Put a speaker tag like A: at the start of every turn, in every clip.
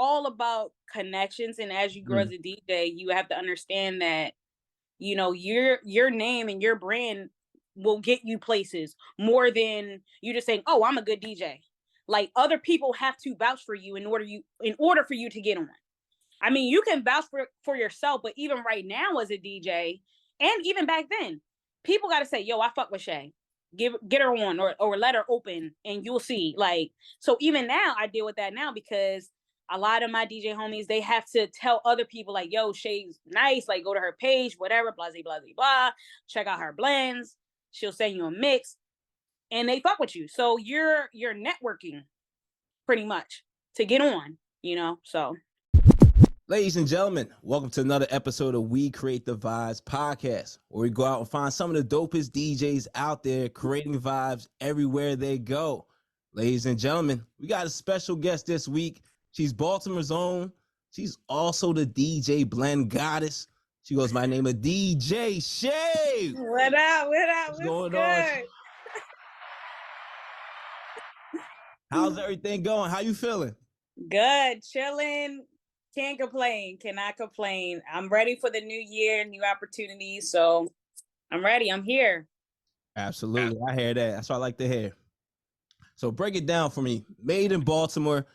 A: all about connections. And as you grow as
B: Mm.
A: a DJ, you have to understand that, your name and your brand will get you places more than you just saying, "Oh, I'm a good DJ." Like other people have to vouch for you in order for you to get on. I mean, you can vouch for yourself, but even right now as a DJ, and even back then, people got to say, "Yo, I fuck with Shay. Get her on or let her open, and you'll see." Like, so even now, I deal with that now because a lot of my DJ homies, they have to tell other people like, "Yo, Shay's nice. Like, go to her page, whatever, blah blah blah blah. Check out her blends. She'll send you a mix, and they fuck with you. So you're networking pretty much to get on. So.
B: Ladies and gentlemen, welcome to another episode of We Create the Vibes podcast, where we go out and find some of the dopest DJs out there creating vibes everywhere they go. Ladies and gentlemen, we got a special guest this week. She's Baltimore's own. She's also the DJ blend goddess. She goes by the name of DJ Shay.
A: What up?
B: What's going on? How's everything going? How you feeling?
A: Good, chilling. Can't complain. Cannot complain. I'm ready for the new year, new opportunities. So I'm ready. I'm here.
B: Absolutely. I hear that. That's what I like to hear. So break it down for me. Made in Baltimore.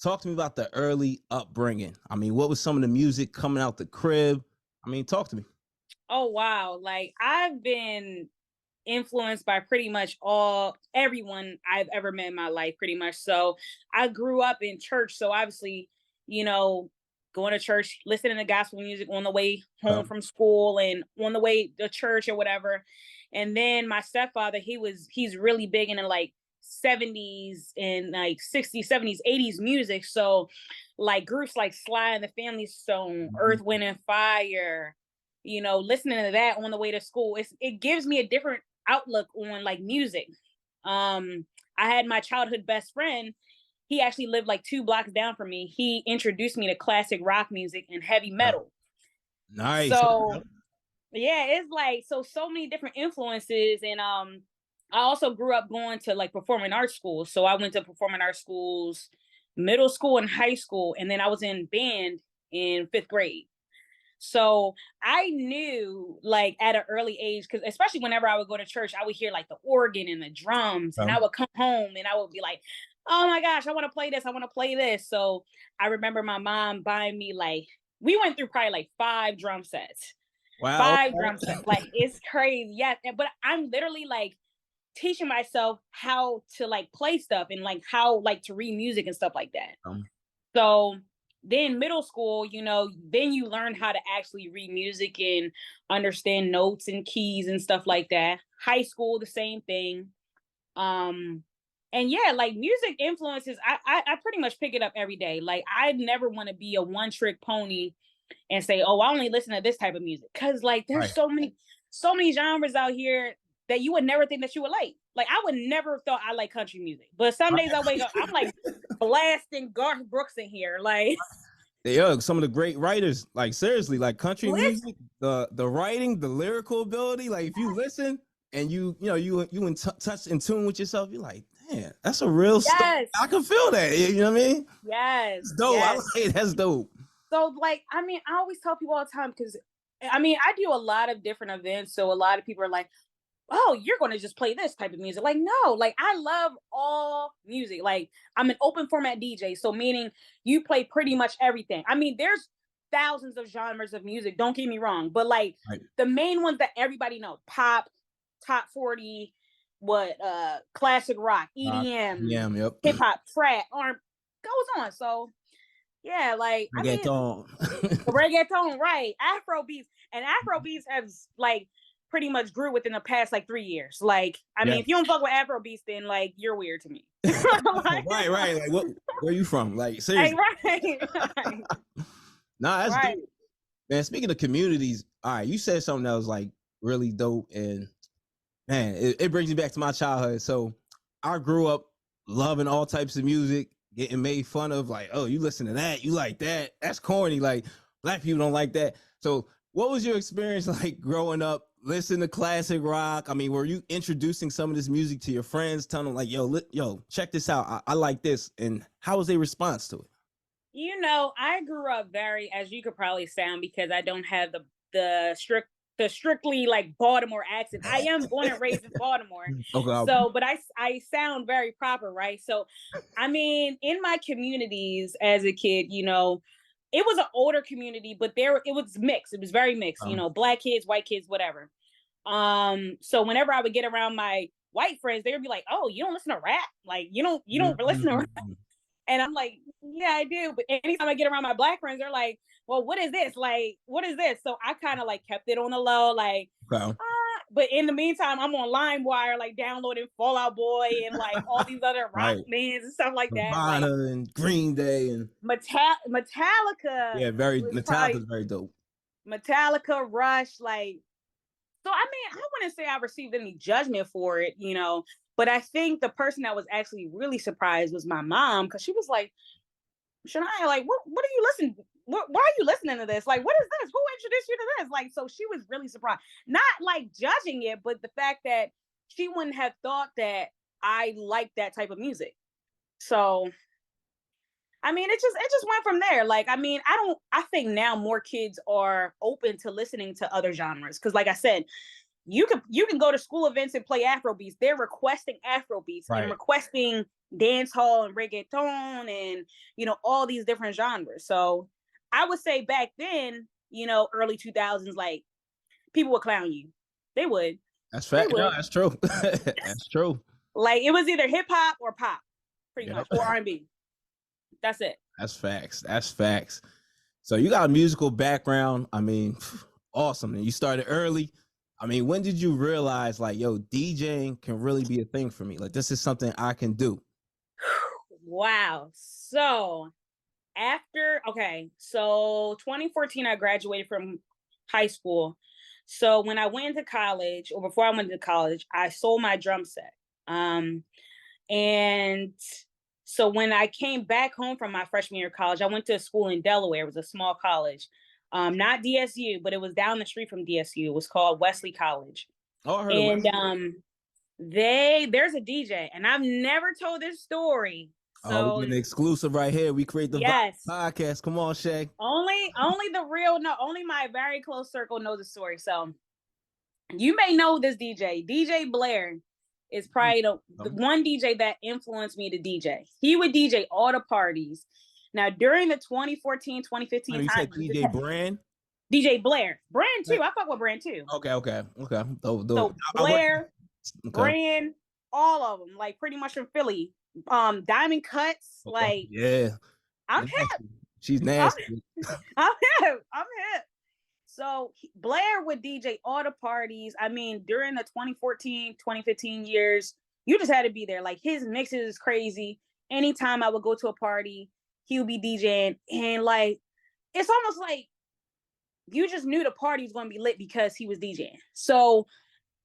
B: Talk to me about the early upbringing. I mean, what was some of the music coming out the crib? I mean, talk to me.
A: Oh, wow. Like I've been influenced by pretty much everyone I've ever met in my life, pretty much. So I grew up in church. So obviously, going to church, listening to gospel music on the way home from school and on the way to church or whatever. And then my stepfather, he's really big into like 70s and like 60s, 70s, 80s music. So like groups like Sly and the Family Stone, Earth, Wind and Fire, listening to that on the way to school. It gives me a different outlook on like music. I had my childhood best friend. He actually lived like 2 blocks down from me. He introduced me to classic rock music and heavy metal.
B: Nice.
A: So yeah, it's like so many different influences. And I also grew up going to like performing arts schools. So I went to performing arts schools, middle school and high school, and then I was in band in 5th grade. So I knew like at an early age, because especially whenever I would go to church, I would hear like the organ and the drums, and I would come home and I would be like, "Oh my gosh, I want to play this. I want to play this." So I remember my mom buying me we went through probably like 5 drum sets.
B: Wow.
A: 5 drum sets. Like it's crazy. Yeah. But I'm literally like teaching myself how to like play stuff and like how like to read music and stuff like that. So then middle school, then you learn how to actually read music and understand notes and keys and stuff like that. High school, the same thing. And yeah, like music influences, I pretty much pick it up every day. Like I never want to be a one trick pony and say, "Oh, I only listen to this type of music." Cause like there's so many genres out here that you would never think that you would like. Like I would never thought I like country music. But some days I wake up, I'm like blasting Garth Brooks in here. Like
B: they are some of the great writers. Like seriously, like country music, the writing, the lyrical ability. Like if you listen and you in touch in tune with yourself, you're like, man, that's a real story. I can feel that. You know what I mean?
A: Yes.
B: It's dope.
A: Yes.
B: I like that's dope.
A: So like, I mean, I always tell people all the time, because I mean, I do a lot of different events. So a lot of people are like, "Oh, you're going to just play this type of music." Like, no, like I love all music. Like I'm an open format DJ. So meaning you play pretty much everything. I mean, there's thousands of genres of music. Don't get me wrong. But like the main ones that everybody knows: pop, top 40, classic rock, EDM, hip hop, trap, goes on. So yeah, like
B: reggaeton.
A: Reggaeton, right? Afro beats, and Afro beats has like pretty much grew within the past like 3 years. Like, I mean, if you don't fuck with Afro beats, then like you're weird to me.
B: Right. Like, where are you from? Like, seriously.
A: Right.
B: Nah, that's dope. Man, speaking of communities, all right, you said something that was like really dope, and man, it brings me back to my childhood. So I grew up loving all types of music, getting made fun of, like, "Oh, you listen to that, you like that, that's corny, like black people don't like that." So what was your experience like growing up, listening to classic rock? I mean, were you introducing some of this music to your friends, telling them like, yo, check this out, I like this, and how was their response to it?
A: I grew up very, as you could probably sound, because I don't have the strictly like Baltimore accent. I am born and raised in Baltimore.
B: Okay.
A: So, but I sound very proper, right? So, I mean, in my communities as a kid, it was an older community, but it was mixed. It was very mixed, black kids, white kids, whatever. So whenever I would get around my white friends, they would be like, "Oh, you don't listen to rap? Like you don't listen to rap?"
B: Mhm.
A: And I'm like, "Yeah, I do." But anytime I get around my black friends, they're like, "Well, what is this? Like, what is this?" So I kind of like kept it on the low, like,
B: Okay.
A: but in the meantime, I'm on LimeWire, like downloading Fallout Boy and like all these other rock
B: Right.
A: bands and stuff like that. Like
B: Nirvana and Green Day and
A: Metallica
B: yeah, very
A: was
B: Metallica's
A: probably
B: very dope.
A: Metallica, Rush, like so. I mean, I wouldn't say I received any judgment for it, but I think the person that was actually really surprised was my mom because she was like, Shania, like, what are you listening? Why are you listening to this? Like, what is this? Who introduced you to this? Like, so she was really surprised. Not like judging it, but the fact that she wouldn't have thought that I liked that type of music. So I mean, it just went from there. Like, I mean, I think now more kids are open to listening to other genres. Cause like I said, you can go to school events and play Afro beats. They're requesting Afro beats and
B: Right.
A: requesting dance hall and reggaeton and all these different genres. So I would say back then, early 2000s, like people would clown you. They would.
B: That's
A: They
B: fact. No,
A: would.
B: that's true. That's true.
A: Like it was either hip hop or pop, pretty
B: Yep.
A: much, or R&B. That's it.
B: That's facts. That's facts. So you got a musical background. I mean, awesome. And you started early. I mean, when did you realize like, yo, DJing can really be a thing for me? Like this is something I can do.
A: Wow. So so 2014, I graduated from high school. So when I went into college, or before I went to college, I sold my drum set. And so when I came back home from my freshman year of college, I went to a school in Delaware. It was a small college, not DSU, but it was down the street from DSU. It was called Wesley College,
B: Oh, I heard of
A: and
B: West.
A: there's a DJ, and I've never told this story.
B: Oh, we
A: So
B: get an exclusive right here. We create the
A: yes,
B: podcast. Come on, Shay.
A: only the real, no, only my very close circle knows the story. So you may know this DJ. DJ Blair is probably the one DJ that influenced me to DJ. He would DJ all the parties. Now during the 2014, 2015
B: You said
A: time,
B: DJ Brand?
A: DJ Blair, Brand too. I fuck with Brand too.
B: Okay.
A: So Blair, Brand, all of them, like pretty much from Philly. Diamond Cuts, like
B: yeah.
A: I'm hip.
B: She's nasty.
A: I'm hip. I'm hip. So Blair would DJ all the parties. I mean, during the 2014, 2015 years, you just had to be there. Like his mixes is crazy. Anytime I would go to a party, he would be DJing. And like, it's almost like you just knew the party was going to be lit because he was DJing. So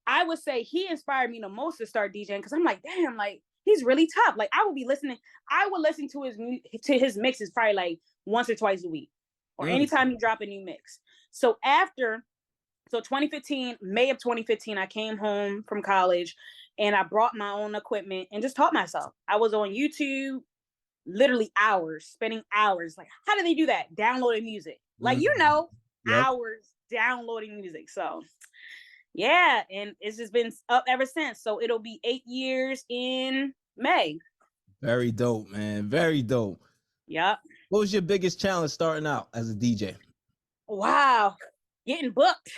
A: I would say he inspired me the most to start DJing because I'm like, damn, like he's really tough. Like I would listen to his mixes probably like once or twice a week, or anytime he drop a new mix. So 2015, May of 2015, I came home from college and I brought my own equipment and just taught myself. I was on YouTube, literally hours, spending hours. Like, how do they do that? Downloading music. Like, hours downloading music. So yeah, and it's just been up ever since. So it'll be 8 years in May.
B: Very dope, man. Very dope.
A: Yep.
B: What was your biggest challenge starting out as a DJ?
A: Wow. Getting booked.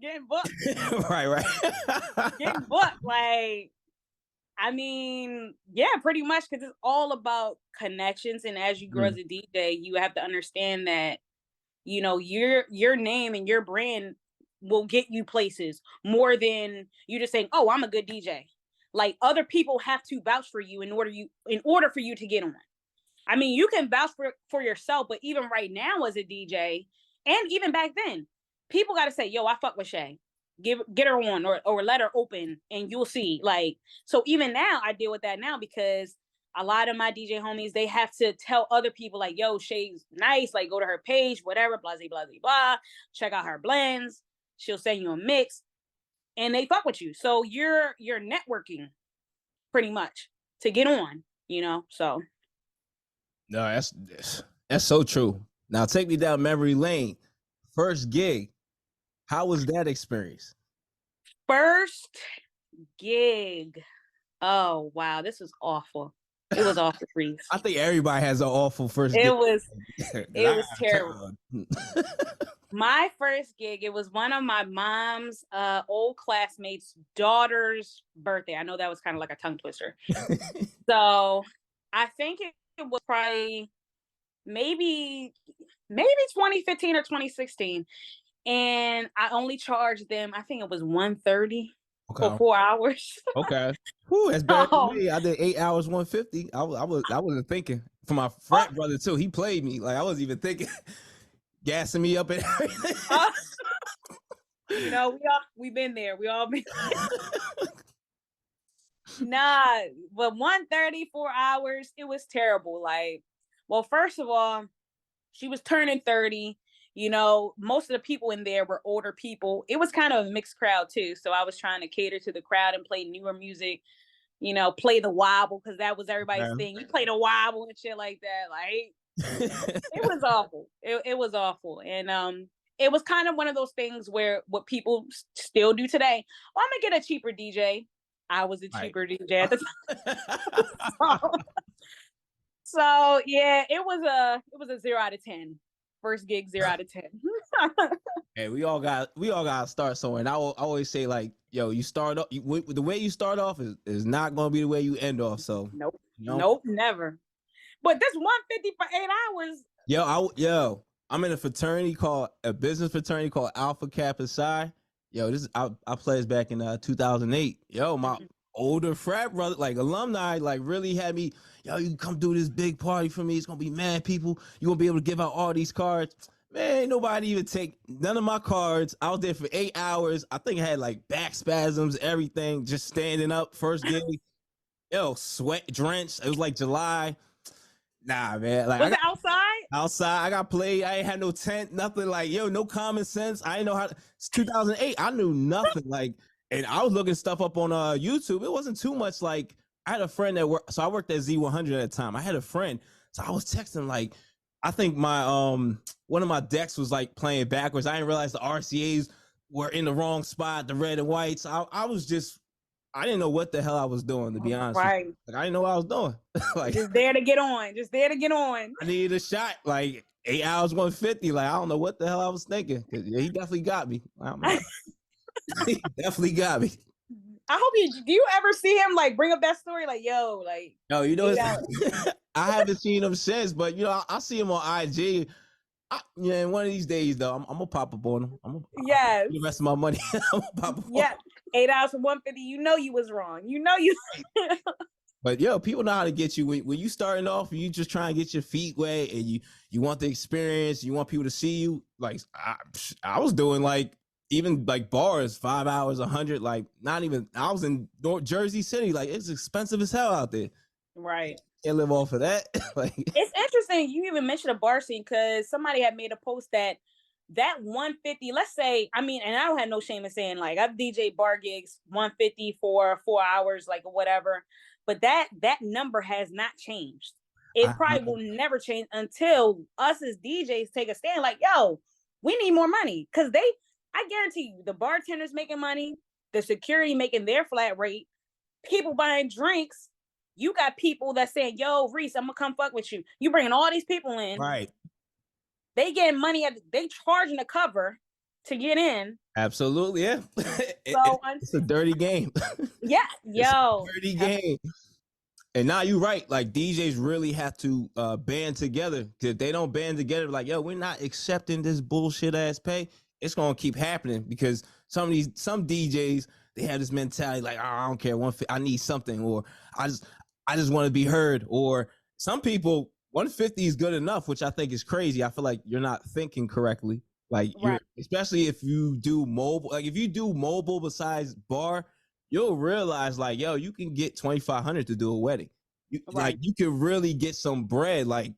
A: Getting booked.
B: right.
A: Getting booked. Like, I mean, yeah, pretty much because it's all about connections. And as you grow as a DJ, you have to understand that, your name and your brand will get you places more than you just saying, "Oh, I'm a good DJ." Like other people have to vouch for you in order for you to get on. I mean, you can vouch for yourself, but even right now as a DJ, and even back then, people got to say, "Yo, I fuck with Shay. Get her on or let her open, and you'll see." Like, so even now, I deal with that now because a lot of my DJ homies, they have to tell other people like, "Yo, Shay's nice. Like, go to her page, whatever, blah, blah, blah, blah. Check out her blends. She'll send you a mix," and they fuck with you. So you're networking pretty much to get on, So
B: No, that's so true. Now take me down memory lane. First gig, how was that experience?
A: First gig. Oh wow, this was awful. It was awful, Reese.
B: I think everybody has an awful first
A: It
B: gig.
A: was it
B: I
A: was terrible. My first gig, it was one of my mom's old classmates' daughter's birthday. I know that was kind of like a tongue twister. So I think it was probably maybe 2015 or 2016. And I only charged them, I think it was 130 for
B: Okay.
A: 4 hours.
B: Okay. Whew, that's bad for
A: Um,
B: me. I did 8 hours, 150. I wasn't thinking. For my frat brother too, he played me. Like I wasn't even thinking, gassing me up and everything.
A: you know, we've been there. We all been nah, but 130, 4 hours, it was terrible. Like, well, first of all, she was turning 30. You know, most of the people in there were older people. It was kind of a mixed crowd too. So I was trying to cater to the crowd and play newer music, you know, play the wobble because that was everybody's thing. You play the wobble and shit like that. Like it was awful. It was awful. And it was kind of one of those things where what people still do today. Well, I'm gonna get a cheaper DJ. I was a cheaper DJ at the time. So yeah, it was a 0 out of 10. First gig, 0 out of 10.
B: Hey, we all got to start somewhere. And I always say like, yo, you start off the way you start off is not going to be the way you end off. So
A: Nope, nope, never. But this 150 for 8 hours.
B: I'm in a business fraternity called Alpha Kappa Psi. Yo, I pledged back in 2008. Yo, my older frat brother, like alumni, like really had me. Yo, you can come do this big party for me. It's gonna be mad people. You gonna be able to give out all these cards. Man, ain't nobody even take none of my cards. I was there for 8 hours. I think I had like back spasms, everything, just standing up. First gig, yo, sweat drenched. It was like July. Nah, man. Like
A: Was it outside?
B: Outside, I got played. I ain't had no tent, nothing. Like, yo, no common sense. I didn't know how. It's 2008. I knew nothing. Like, and I was looking stuff up on YouTube. It wasn't too much. Like, I had a friend that worked. So I worked at Z100 at the time. I had a friend. So I was texting like, I think my one of my decks was like playing backwards. I didn't realize the RCAs were in the wrong spot, the red and whites. I didn't know what the hell I was doing, to be honest.
A: Right.
B: Like I didn't know what I was doing. Like
A: just there to get on. Just there to get on.
B: I needed a shot. Like 8 hours, 150. Like I don't know what the hell I was thinking. Yeah, he definitely got me. He definitely got me.
A: I hope do you ever see him like bring up that story? Like, yo, like
B: no, you know, I haven't seen him since, but you know, I see him on IG. Yeah, one of these days though, I'm gonna pop up on him.
A: Yes.
B: The rest of my money. I'm gonna pop up.
A: Yeah, 8 hours for 150. You know you was wrong. You know you.
B: But yo, people know how to get you when you starting off. You just try and get your feet wet, and you want the experience. You want people to see you. Like I was doing like even like bars, 5 hours, 100. Like not even. I was in Jersey City. Like it's expensive as hell out there.
A: Right.
B: Can't live off of that. Like
A: it's interesting you even mentioned a bar scene because somebody had made a post that 150, let's say, I mean, and I don't have no shame in saying like I've DJ bar gigs 150 for 4 hours, like whatever, but that number has not changed. It probably will never change until us as DJs take a stand like, yo, we need more money. Because I guarantee you, the bartenders making money, the security making their flat rate, people buying drinks. You got people that saying, yo, Reese, I'm gonna come fuck with you. You bringing all these people in.
B: Right.
A: They getting money, they charging the cover to get in.
B: Absolutely, yeah.
A: So
B: it's a dirty game.
A: Yeah, yo.
B: Dirty game. And now you're right. Like DJs really have to band together. Because if they don't band together, like, yo, we're not accepting this bullshit ass pay, it's gonna keep happening because some DJs, they have this mentality like, oh, I don't care, I need something, or I just want to be heard. Or some people, 150 is good enough, which I think is crazy. I feel like you're not thinking correctly. Like right. Especially if you do mobile, like if you do mobile besides bar, you'll realize like, yo, you can get 2,500 to do a wedding. Like you can really get some bread, like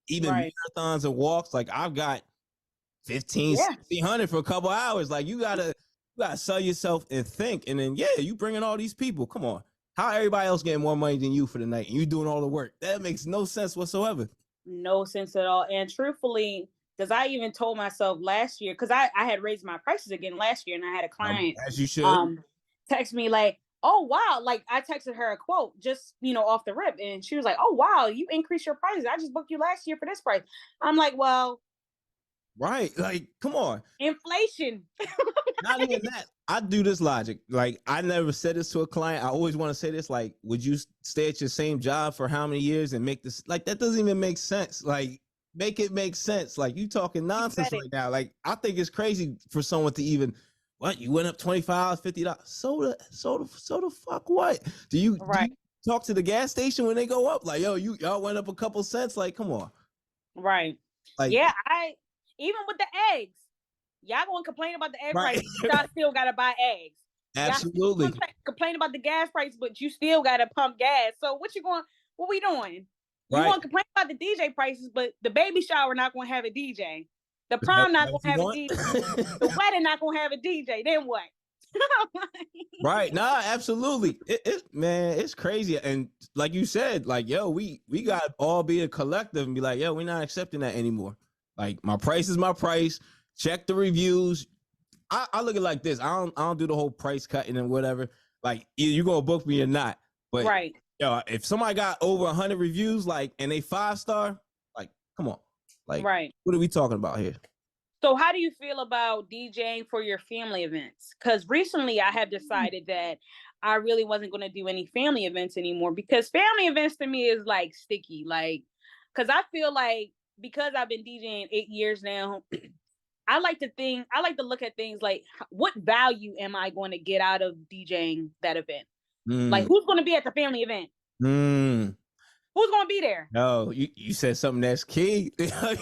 B: even marathons and walks. Like I've got 1,500 for a couple hours. Like you gotta sell yourself and think. And then, you bringing all these people. Come on. How everybody else getting more money than you for the night and you doing all the work? That makes no sense whatsoever.
A: No sense at all. And truthfully, because I even told myself last year, because I had raised my prices again last year, and I had a client
B: As you should.
A: Text me like, oh wow, like I texted her a quote just off the rip, and she was like, oh wow, you increased your prices. I just booked you last year for this price. I'm like, well,
B: right, like come on,
A: inflation.
B: Not even that. I do this logic. Like I never said this to a client. I always want to say this. Like, would you stay at your same job for how many years and make this? Like that doesn't even make sense. Like make it make sense. Like you talking nonsense right now. Like I think it's crazy for someone to even what you went up $25, $50. So the fuck what? Do you talk to the gas station when they go up? Like yo, y'all went up a couple cents. Like come on.
A: Right. Like yeah, I even with the eggs. Y'all gonna complain about the egg price, y'all still gotta buy eggs.
B: Absolutely.
A: Complain about the gas price, but you still gotta pump gas. So what we doing? You want to complain about the DJ prices, but the baby shower not gonna have a DJ. The prom not gonna have a DJ. The wedding not gonna have a DJ. Then what?
B: Right. Nah, absolutely. Man, it's crazy. And like you said, like, yo, we gotta all be a collective and be like, yo, we're not accepting that anymore. Like my price is my price. Check the reviews. I look at it like this. I don't do the whole price cutting and whatever. Like either you gonna book me or not. But yo, if somebody got over 100 reviews, like and they 5-star, like come on, like what are we talking about here?
A: So how do you feel about DJing for your family events? Because recently I have decided that I really wasn't going to do any family events anymore because family events to me is like sticky. Like, because I feel like because I've been DJing 8 years now. I like to look at things like what value am I going to get out of DJing that event? Like who's going to be at the family event? Who's going to be there?
B: No, you said something that's key.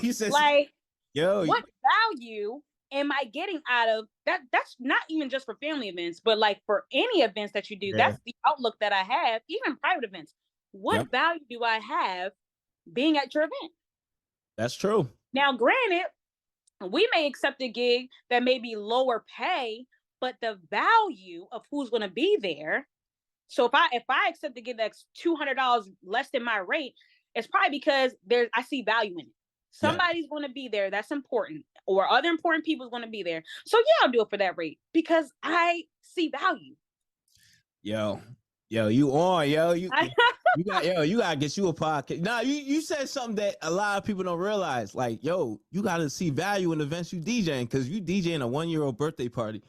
B: You said
A: like, what value am I getting out of that? That's not even just for family events, but like for any events that you do, that's the outlook that I have, even private events. What value do I have being at your event?
B: That's true.
A: Now, granted, we may accept a gig that may be lower pay, but the value of who's going to be there. So if I accept a gig that's $200 less than my rate, it's probably because I see value in it. Somebody's going to be there. That's important, or other important people is going to be there. So yeah, I'll do it for that rate because I see value.
B: Yo, you on, yo, you gotta get you a podcast. Nah, you said something that a lot of people don't realize. Like, yo, you gotta see value in events you DJing because you DJing a 1-year-old birthday party.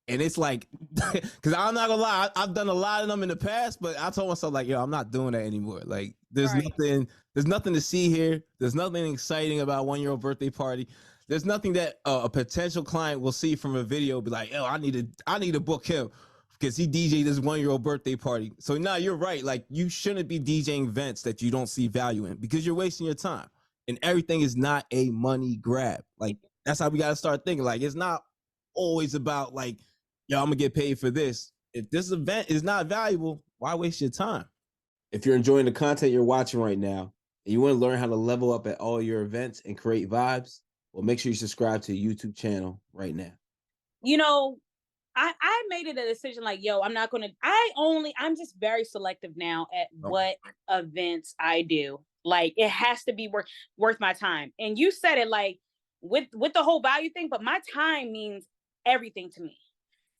B: And it's like, because I'm not gonna lie, I've done a lot of them in the past, but I told myself like, yo, I'm not doing that anymore. Like, there's nothing to see here. There's nothing exciting about a 1-year-old birthday party. There's nothing that a potential client will see from a video, be like, yo, I need to book him because he DJed this 1-year-old birthday party. So now you're right. Like, you shouldn't be DJing events that you don't see value in because you're wasting your time. And everything is not a money grab. Like, that's how we got to start thinking. Like, it's not always about like, yo, I'm gonna get paid for this. If this event is not valuable, why waste your time? If you're enjoying the content you're watching right now and you want to learn how to level up at all your events and create vibes, well, make sure you subscribe to the YouTube channel right now.
A: You know, I made it a decision like, yo, I'm just very selective now at what events I do. Like, it has to be worth my time. And you said it like with the whole value thing, but my time means everything to me.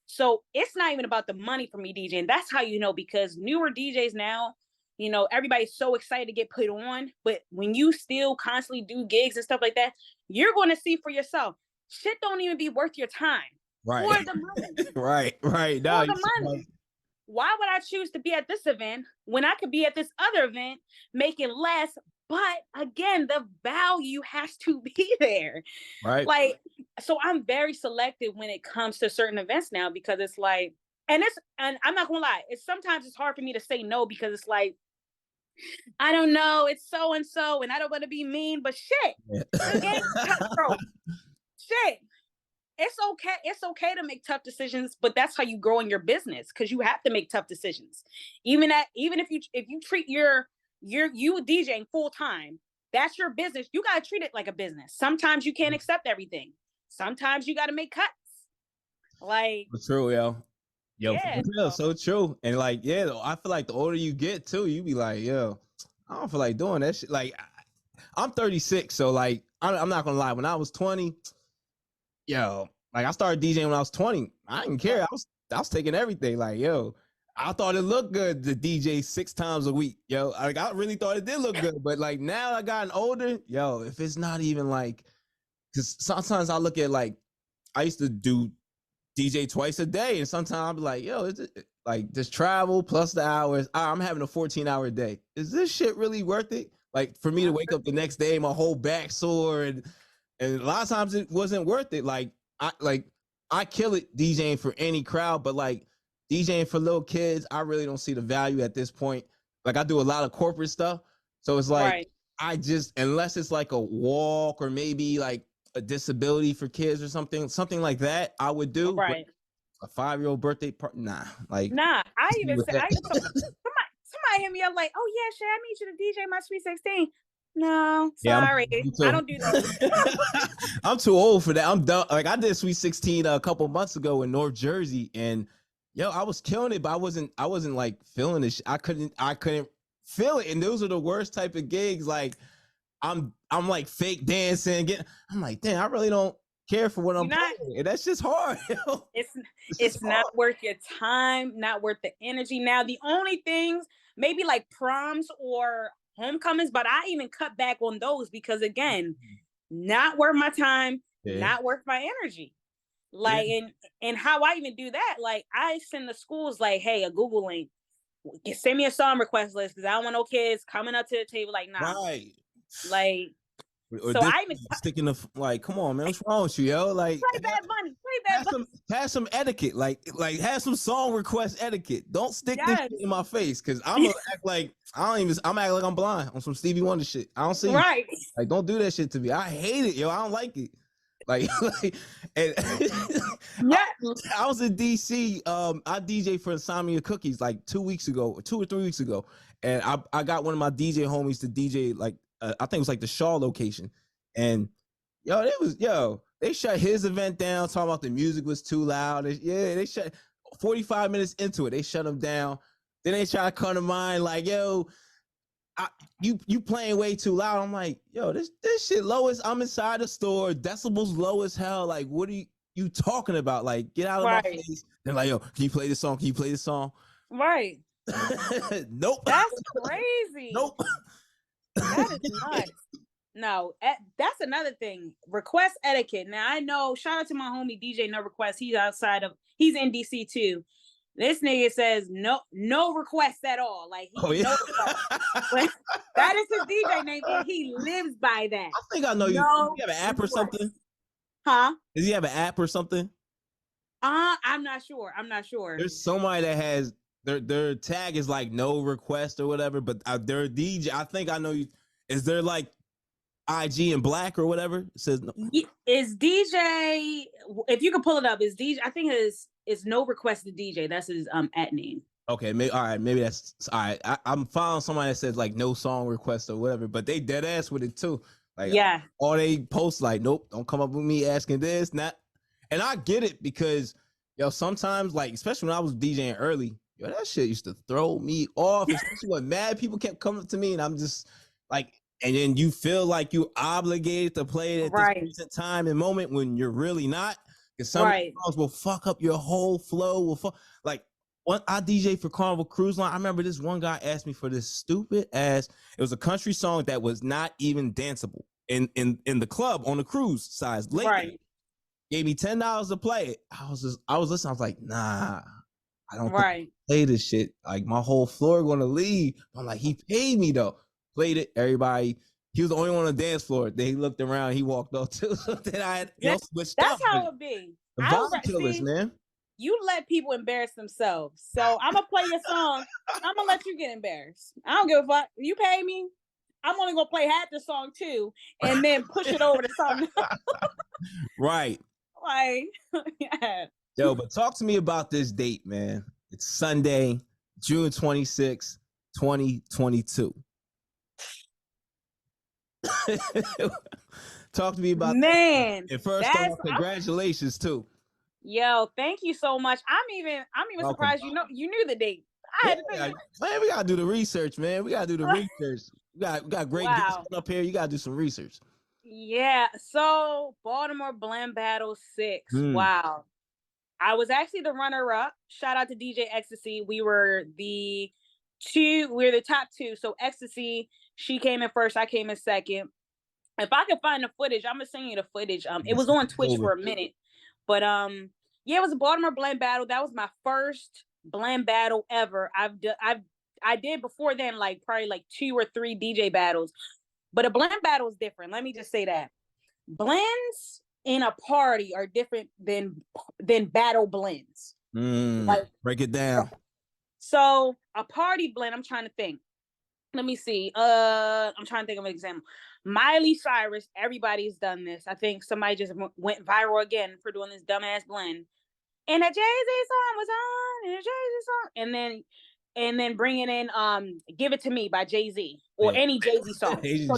A: So it's not even about the money for me DJing. That's how you know, because newer DJs now, you know, everybody's so excited to get put on. But when you still constantly do gigs and stuff like that, you're going to see for yourself. Shit don't even be worth your time.
B: Right.
A: For the money.
B: right.
A: No, for the money. Why would I choose to be at this event when I could be at this other event making less? But again, the value has to be there.
B: Right.
A: Like, so I'm very selective when it comes to certain events now because it's like, and I'm not gonna lie, sometimes it's hard for me to say no because it's like, I don't know, it's so and so, and I don't want to be mean, but shit, the game's cutthroat. Shit. It's okay to make tough decisions, but that's how you grow in your business because you have to make tough decisions. Even if you treat you DJing full time, that's your business. You gotta treat it like a business. Sometimes you can't accept everything. Sometimes you gotta make cuts. Like,
B: it's true, yo. Yo,
A: Yeah.
B: so true. And like, yeah, I feel like the older you get too, you be like, yo, I don't feel like doing that shit. Like, I'm 36, so like, I'm not gonna lie. When I was 20, yo, like I started DJing when I was 20. I didn't care. I was taking everything. Like, yo, I thought it looked good to DJ 6 times a week. Yo, like I really thought it did look good. But like now I gotten older, yo, if it's not even like, because sometimes I look at like I used to do DJ twice a day, and sometimes I'll be like, yo, is it like this travel plus the hours? I'm having a 14-hour day. Is this shit really worth it? Like for me to wake up the next day, my whole back sore, and a lot of times it wasn't worth it. Like I kill it DJing for any crowd, but like DJing for little kids, I really don't see the value at this point. Like I do a lot of corporate stuff, so it's like I just, unless it's like a walk or maybe like a disability for kids or something like that, I would do.
A: Right.
B: But a 5-year-old birthday party, nah. Like,
A: nah. I even somebody hit me up like, oh yeah, Shay, I need you to DJ my Sweet 16. No, sorry, I don't do that.
B: I'm too old for that. I'm done. Like I did Sweet 16 a couple months ago in North Jersey, and yo, I was killing it, but I wasn't like feeling it. I couldn't feel it, and those are the worst type of gigs. Like I'm like fake dancing, I'm like, damn, I really don't care for what I'm playing. And that's just hard.
A: It's not worth your time, not worth the energy. Now, the only things, maybe like proms or homecomings, but I even cut back on those because again, not worth my time, not worth my energy. Like, and how I even do that, like I send the schools like, hey, a Google link, send me a song request list because I don't want no kids coming up to the table like, nah.
B: Right.
A: Like,
B: or so I even sticking the like, come on, man, what's wrong with you, yo? Like,
A: play Bad Bunny.
B: Have some etiquette, like have some song request etiquette. Don't stick this shit in my face because I'm gonna act like I'm acting like I'm blind on some Stevie Wonder shit. I don't see
A: right.
B: Like, don't do that shit to me. I hate it, yo. I don't like it. Like, and I was in DC. I DJ for Insomnia Cookies like 2 weeks ago, 2 or 3 weeks ago, and I got one of my DJ homies to DJ like I think it was like the Shaw location, and they shut his event down, talking about the music was too loud. They shut 45 minutes into it. They shut him down. Then they try to come to mine like, yo, you playing way too loud. I'm like, yo, this shit low as I'm inside the store, decibels low as hell. Like, what are you talking about? Like, get out of my face. They're like, yo, can you play this song? Can you play this song?
A: Right.
B: Nope.
A: That's crazy.
B: Nope.
A: That is nuts. No, that's another thing. Request etiquette. Now I know. Shout out to my homie DJ No Request. He's in DC too. This nigga says no requests at all. Like, no that is his DJ name, and he lives by that.
B: I think I know you. You have an app or something?
A: Huh?
B: Does he have an app or something?
A: I'm not sure.
B: There's somebody that has their tag is like no request or whatever, but their DJ. I think I know you. Is there like IG in black or whatever? It says no.
A: Is DJ? If you can pull it up, is DJ? I think it's no requested DJ. That's his at name.
B: Okay, all right, maybe that's all right. I'm following somebody that says like no song request or whatever, but they dead ass with it too. Like, or they post like, nope, don't come up with me asking this, not. And I get it because sometimes like, especially when I was DJing early, that shit used to throw me off, especially when mad people kept coming up to me, and I'm just like, and then you feel like you're obligated to play it at this time and moment when you're really not. Because some songs will fuck up your whole flow. Like when I DJ for Carnival Cruise Line, I remember this one guy asked me for this stupid ass. It was a country song that was not even danceable in the club on the cruise size. Late gave me $10 to play it. I was listening. I was like, nah, I don't play this shit. Like my whole floor gonna leave. I'm like, he paid me though. Played it. Everybody. He was the only one on the dance floor. Then he looked around. He walked off too. Then I had switched up.
A: That's how it be.
B: The vibe killers, man.
A: You let people embarrass themselves. So I'm gonna play your song. I'm gonna let you get embarrassed. I don't give a fuck. You pay me. I'm only gonna play half the song too, and then push it over to something.
B: Right.
A: Like, yeah.
B: Yo, but talk to me about this date, man. It's Sunday, June 26, 2022. Talk to me about
A: man.
B: And first off, congratulations too.
A: Yo, thank you so much. I'm even
B: Welcome.
A: surprised you knew the date. I
B: Yeah,
A: had to think.
B: man, we gotta do the research, man. We gotta do the research. We got great guests
A: Wow.
B: up here. You gotta do some research.
A: Yeah. So Baltimore Blend Battle 6.
B: Mm.
A: Wow. I was actually the runner up. Shout out to DJ Ecstasy. We were the top two. So Ecstasy, she came in first, I came in second. If I can find the footage, I'm gonna send you the footage. It was on Twitch for a minute. But yeah, it was a Baltimore Blend Battle. That was my first blend battle ever. I did before then like probably like 2 or 3 DJ battles. But a blend battle is different. Let me just say that. Blends in a party are different than battle blends. Like,
B: break it down.
A: So a party blend, I'm trying to think. Let me see. I'm trying to think of an example. Miley Cyrus, everybody's done this. I think somebody just went viral again for doing this dumbass blend. And a Jay-Z song was on, and a Jay-Z song, and then bringing in "Give It to Me" by Jay-Z or any Jay-Z song. So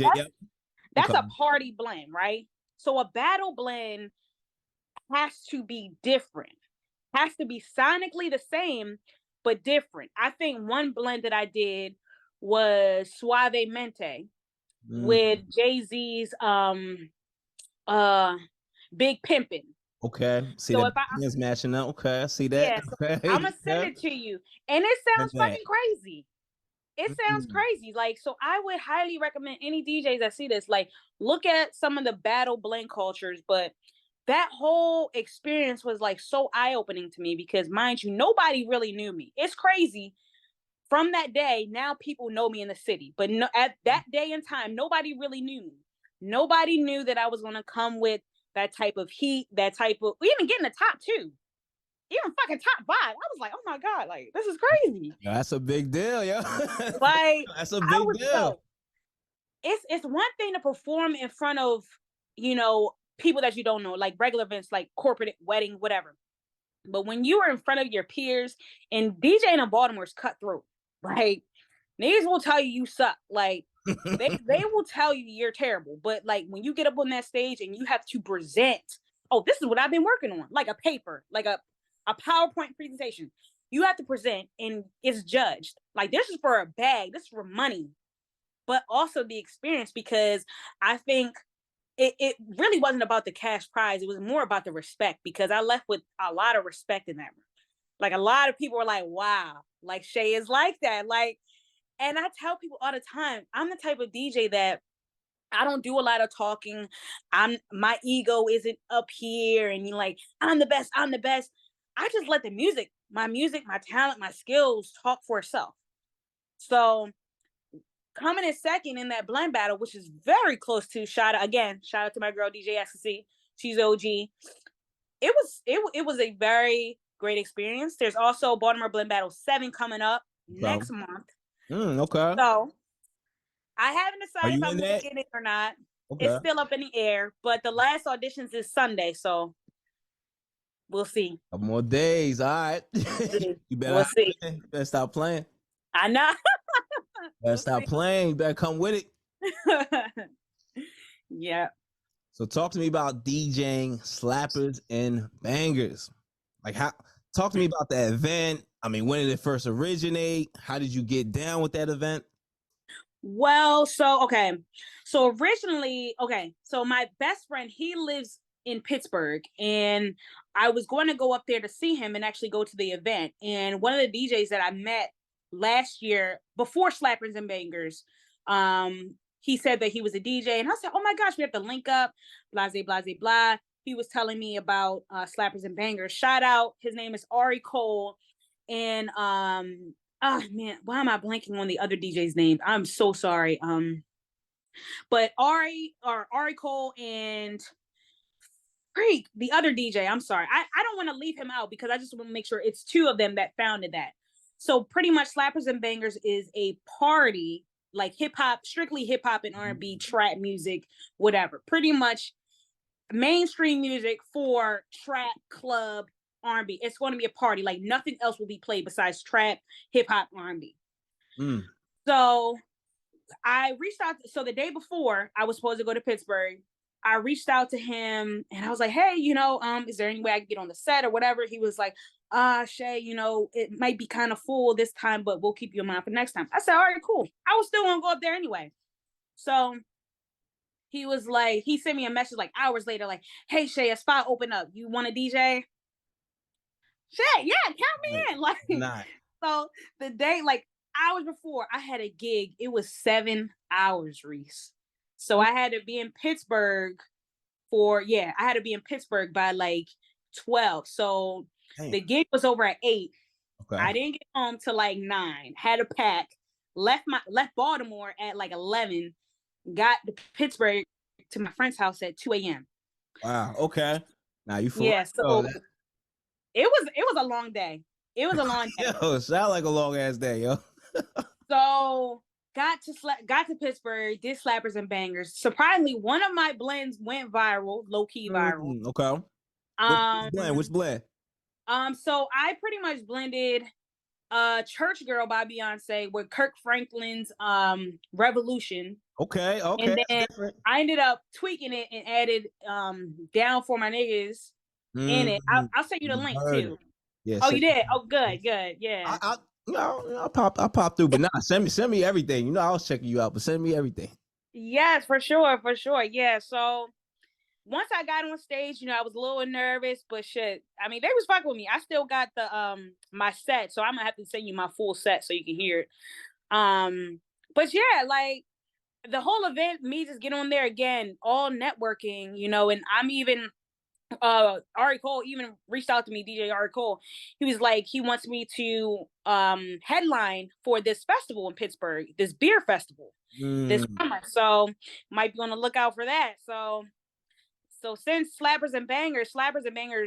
A: that's a party blend, right? So a battle blend has to be different, has to be sonically the same but different. I think one blend that I did was Suavemente with Jay-Z's Big Pimpin'.
B: Okay. See
A: So
B: that
A: if I
B: is matching up. Okay, I see that.
A: yeah, so
B: Okay.
A: I'm gonna send it to you. And it sounds fucking crazy. It sounds crazy. Like, so I would highly recommend any DJs that see this, like, look at some of the battle blend cultures, but that whole experience was like so eye-opening to me because, mind you, nobody really knew me. It's crazy. From that day, now people know me in the city, but no, at that day and time, nobody really knew me. Nobody knew that I was going to come with that type of heat, that type of, we even get in the top 2, even fucking top 5. I was like, oh my God, like, this is crazy.
B: That's a big deal, yo.
A: Like,
B: that's a big deal.
A: It's one thing to perform in front of, people that you don't know, like regular events, like corporate wedding, whatever. But when you are in front of your peers, and DJing in Baltimore is cutthroat, like, niggas will tell you suck. Like, they will tell you you're terrible. But like when you get up on that stage and you have to present, oh, this is what I've been working on, like a paper, like a PowerPoint presentation. You have to present and it's judged. Like, this is for a bag, this is for money, but also the experience, because I think it really wasn't about the cash prize. It was more about the respect, because I left with a lot of respect in that room. Like, a lot of people were like, wow, like Shay is like that. Like, and I tell people all the time, I'm the type of DJ that I don't do a lot of talking. My ego isn't up here and you're like, I'm the best, I'm the best. I just let the music, my talent, my skills talk for itself. So coming in second in that blend battle, which is very close to shout out to my girl DJ SC. She's OG. It was a very great experience. There's also Baltimore Blend Battle 7 coming up next month.
B: Okay.
A: So I haven't decided if I'm
B: going
A: to get it or not.
B: Okay.
A: It's still up in the air, but the last auditions is Sunday, so we'll see.
B: Couple more days, all right. You better
A: see.
B: You better stop playing.
A: I know.
B: Better stop playing. You better come with it.
A: Yeah.
B: So talk to me about DJing slappers and bangers. Like, talk to me about that event. I mean, when did it first originate? How did you get down with that event?
A: Well, so originally, so my best friend, he lives in Pittsburgh, and I was going to go up there to see him and actually go to the event. And one of the DJs that I met last year before Slappers and Bangers, he said that he was a DJ, and I said, oh my gosh, we have to link up, blah, blah, blah, blah. He was telling me about Slappers and Bangers. Shout out, his name is Ari Cole, and oh man, why am I blanking on the other DJ's name? I'm so sorry. But Ari Cole and Freak, the other DJ. I'm sorry. I don't want to leave him out because I just want to make sure it's 2 of them that founded that. So pretty much Slappers and Bangers is a party, like hip hop, strictly hip hop and R&B, trap music, whatever. Pretty much mainstream music for trap, club, R&B. It's going to be a party. Like, nothing else will be played besides trap, hip hop, R&B. So I reached out. So the day before I was supposed to go to Pittsburgh, I reached out to him and I was like, hey, is there any way I can get on the set or whatever? He was like, Shay, it might be kind of full this time, but we'll keep you in mind for next time. I said, all right, cool. I was still gonna go up there anyway. So he was like, he sent me a message like hours later, like, hey Shay, a spot open up. You want to DJ? Shay, yeah, count me in. Like,
B: not.
A: So the day, like hours before, I had a gig. It was 7 hours, Reese. So I had to be in Pittsburgh I had to be in Pittsburgh by like 12. So the gig was over at 8. Okay. I didn't get home till like 9. Had to pack. Left Baltimore at like 11. Got to Pittsburgh to my friend's house at 2 a.m.
B: Wow. Okay. Now you
A: so it was a long day. It was a long day.
B: Yo, sound like a long ass day, yo.
A: So got to Pittsburgh, did Slappers and Bangers. Surprisingly, one of my blends went viral, low key viral.
B: Okay. Which blend?
A: So I pretty much blended Church Girl by Beyonce with Kirk Franklin's Revolution.
B: Okay.
A: And then I ended up tweaking it and added Down for My Niggas in it. I'll send you the link too. Yeah, oh, you did? Oh, good. Yeah.
B: I'll pop through, but send me everything. I was checking you out, but send me everything.
A: Yes, for sure. Yeah. So once I got on stage, I was a little nervous, but shit. I mean, they was fucking with me. I still got the my set, so I'm gonna have to send you my full set so you can hear it. But yeah, like the whole event, me just get on there again, all networking, and I'm even Ari Cole even reached out to me, DJ Ari Cole. He was like, he wants me to headline for this festival in Pittsburgh, this beer festival this summer. So might be on the lookout for that. So since Slappers and Bangers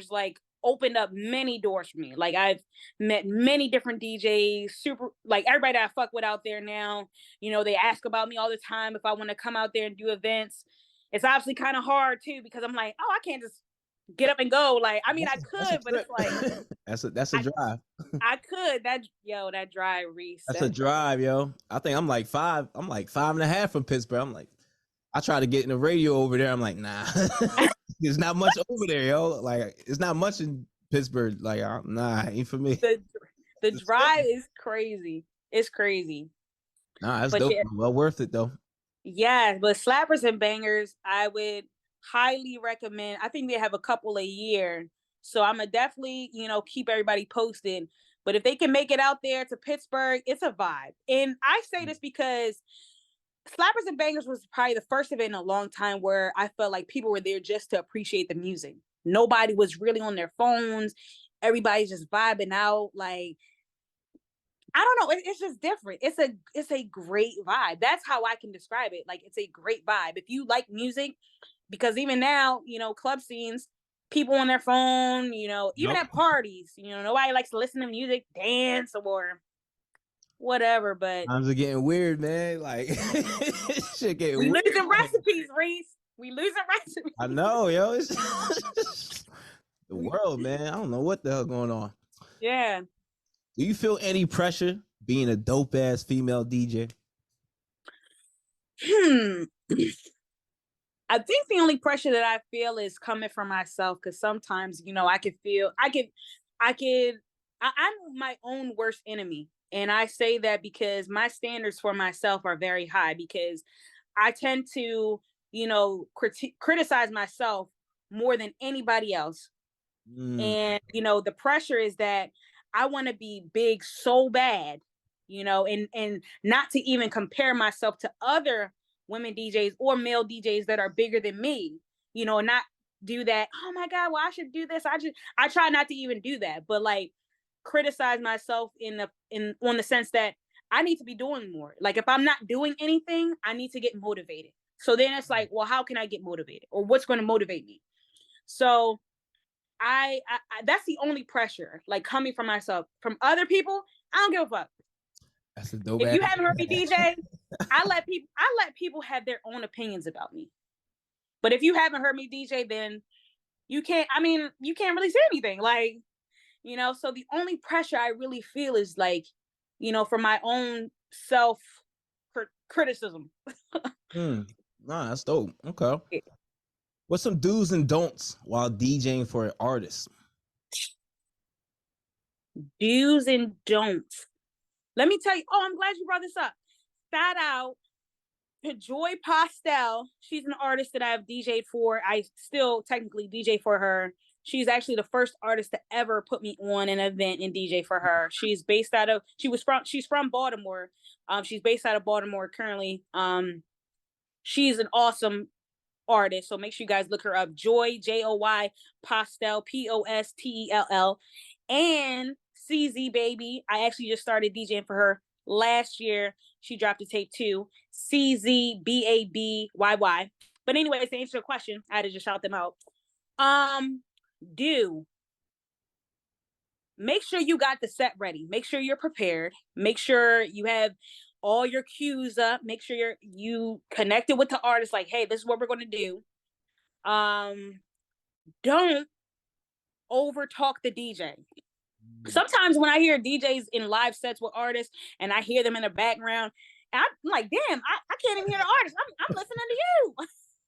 A: like opened up many doors for me. Like I've met many different DJs, super like everybody that I fuck with out there now. They ask about me all the time if I want to come out there and do events. It's obviously kind of hard too because I'm like, oh, I can't just get up and go. Like, I mean, I could, but it's like
B: that's a drive.
A: I could. That drive, Reese.
B: That's a drive, yo. I think I'm like 5.5 from Pittsburgh. I'm like, I try to get in the radio over there. I'm like, nah, there's not much over there, yo. Like, it's not much in Pittsburgh. Like, nah, ain't for me.
A: The drive is crazy. It's crazy.
B: Nah, that's dope. Yeah. Well worth it though.
A: Yeah, but Slappers and Bangers, I would highly recommend. I think they have a couple a year, so I'm gonna definitely keep everybody posted. But if they can make it out there to Pittsburgh, it's a vibe. And I say this because Slappers and Bangers was probably the first event in a long time where I felt like people were there just to appreciate the music. Nobody was really on their phones. Everybody's just vibing out. Like, I don't know. It's just different. It's a great vibe. That's how I can describe it. Like, it's a great vibe. If you like music, because even now, club scenes, people on their phone, even at parties, nobody likes to listen to music, dance, or whatever. But
B: times are getting weird, man. Like, shit getting weird.
A: We losing recipes, Reese. We losing recipes.
B: I know, yo. It's the world, man. I don't know what the hell going on.
A: Yeah.
B: Do you feel any pressure being a dope ass female DJ?
A: I think the only pressure that I feel is coming from myself, because sometimes, I could feel, I'm my own worst enemy. And I say that because my standards for myself are very high, because I tend to, criticize myself more than anybody else. And, the pressure is that I want to be big so bad, and not to even compare myself to other women DJs or male DJs that are bigger than me, and not do that. Oh my God, well, I should do this. I try not to even do that, but like criticize myself on the sense that I need to be doing more. Like if I'm not doing anything, I need to get motivated. So then it's like, well, how can I get motivated, or what's going to motivate me? So I that's the only pressure, like coming from myself. From other people, I don't give a fuck.
B: That's a dope.
A: If you haven't heard me DJ, I let people have their own opinions about me. But if you haven't heard me DJ, then you can't really say anything. Like, so the only pressure I really feel is like, for my own self criticism.
B: Nah, that's dope. Okay. What's some do's and don'ts while DJing for an artist?
A: Do's and don'ts. Let me tell you. Oh, I'm glad you brought this up. Shout out to Joy Postel. She's an artist that I've DJed for. I still technically DJ for her. She's actually the first artist to ever put me on an event and DJ for her. She's from Baltimore. She's based out of Baltimore currently. She's an awesome artist. So make sure you guys look her up. Joy, Joy Postel, Postell. And CZ Baby. I actually just started DJing for her last year. She dropped a tape too. CZBABYY. But anyways, to answer the question, I had to just shout them out. Make sure you got the set ready. Make sure you're prepared. Make sure you have all your cues up. Make sure you connected with the artist. Like, hey, this is what we're going to do. Don't over talk the DJ. Sometimes when I hear DJs in live sets with artists and I hear them in the background, I'm like, damn, I can't even hear the artist. I'm listening to you.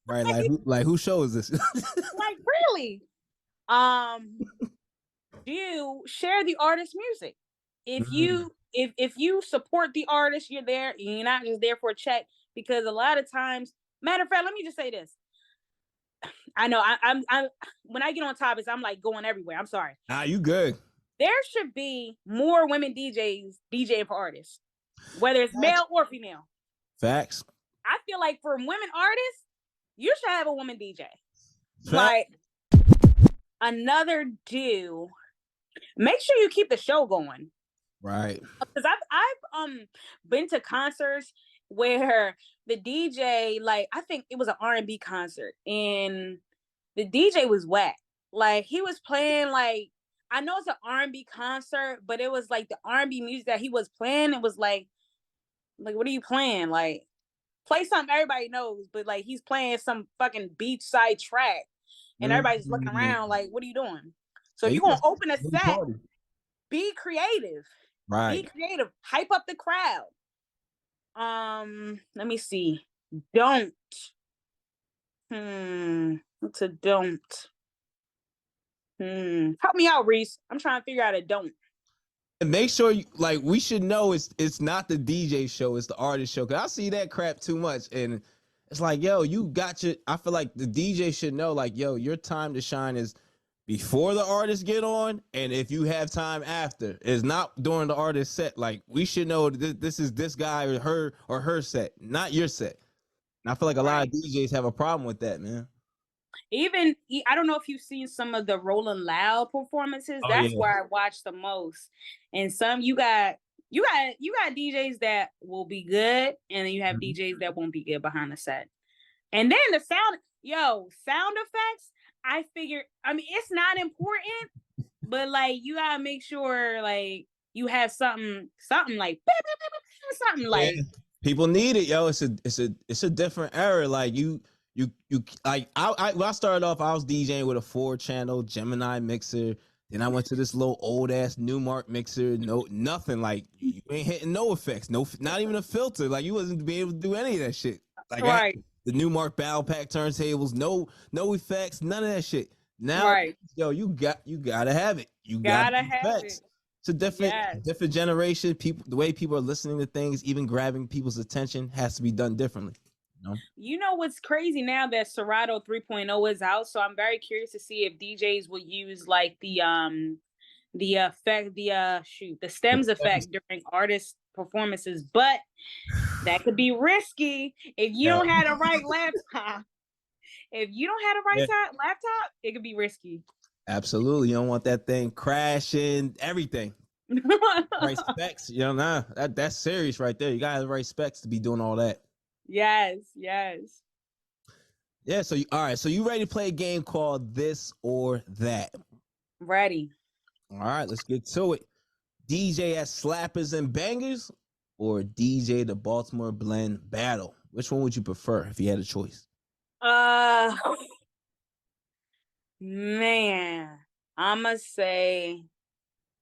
B: Right, like who show is this?
A: Like, really? Do share the artist's music. If you support the artist, you're there. You're not just there for a check, because a lot of times, matter of fact, let me just say this. I know I'm when I get on topics, I'm like going everywhere. I'm sorry.
B: You good.
A: There should be more women DJs DJing for artists, whether it's male or female.
B: Facts.
A: I feel like for women artists, you should have a woman DJ. Like, another do, make sure you keep the show going.
B: Right.
A: Because I've been to concerts where the DJ, like, I think it was an R&B concert, and the DJ was whack. Like, he was playing, like, I know it's an R&B concert, but it was like the R&B music that he was playing, it was like what are you playing? Like, play something everybody knows, but like he's playing some fucking beachside track, and everybody's looking around like, what are you doing? So if you're gonna open a set, be creative.
B: Right.
A: Be creative. Hype up the crowd. Let me see. Don't. What's a don't? Help me out, Reese. I'm trying to figure out a don't.
B: And make sure you, like, we should know it's not the DJ show, it's the artist show. Cause I see that crap too much, and it's like, yo, you got your. I feel like the DJ should know, like, yo, your time to shine is before the artist get on, and if you have time after, it's not during the artist set. Like, we should know this is this guy or her set, not your set. And I feel like a lot of DJs have a problem with that, man.
A: Even, I don't know if you've seen some of the Rolling Loud performances. That's where I watch the most. And some you got DJs that will be good, and then you have DJs that won't be good behind the set. And then the sound effects. I figure, I mean, it's not important, but like, you gotta make sure like you have something like something like.
B: People need it, yo. It's a different era. Like you like when I started off, I was DJing with a 4-channel Gemini mixer. Then I went to this little old ass Newmark mixer. Nothing. Like, you ain't hitting no effects, not even a filter. Like, you wasn't be able to do any of that shit. Like, the Newmark Battle Pack turntables, no effects, none of that shit. Now, yo, you gotta have it. You gotta have it. It's a different generation. People, the way people are listening to things, even grabbing people's attention, has to be done differently.
A: You know what's crazy now that Serato 3.0 is out, so I'm very curious to see if DJs will use like the stems effect during artist performances, but that could be risky if you don't have the right laptop. If you don't have the right laptop, it could be risky.
B: Absolutely, you don't want that thing crashing, everything. Right specs, that's serious right there. You gotta have the right specs to be doing all that.
A: Yes.
B: Yeah, so all right, so you ready to play a game called This or That?
A: Ready.
B: All right, let's get to it. DJ at Slappers and Bangers or DJ the Baltimore Blend Battle? Which one would you prefer if you had a choice?
A: Man, I'ma say,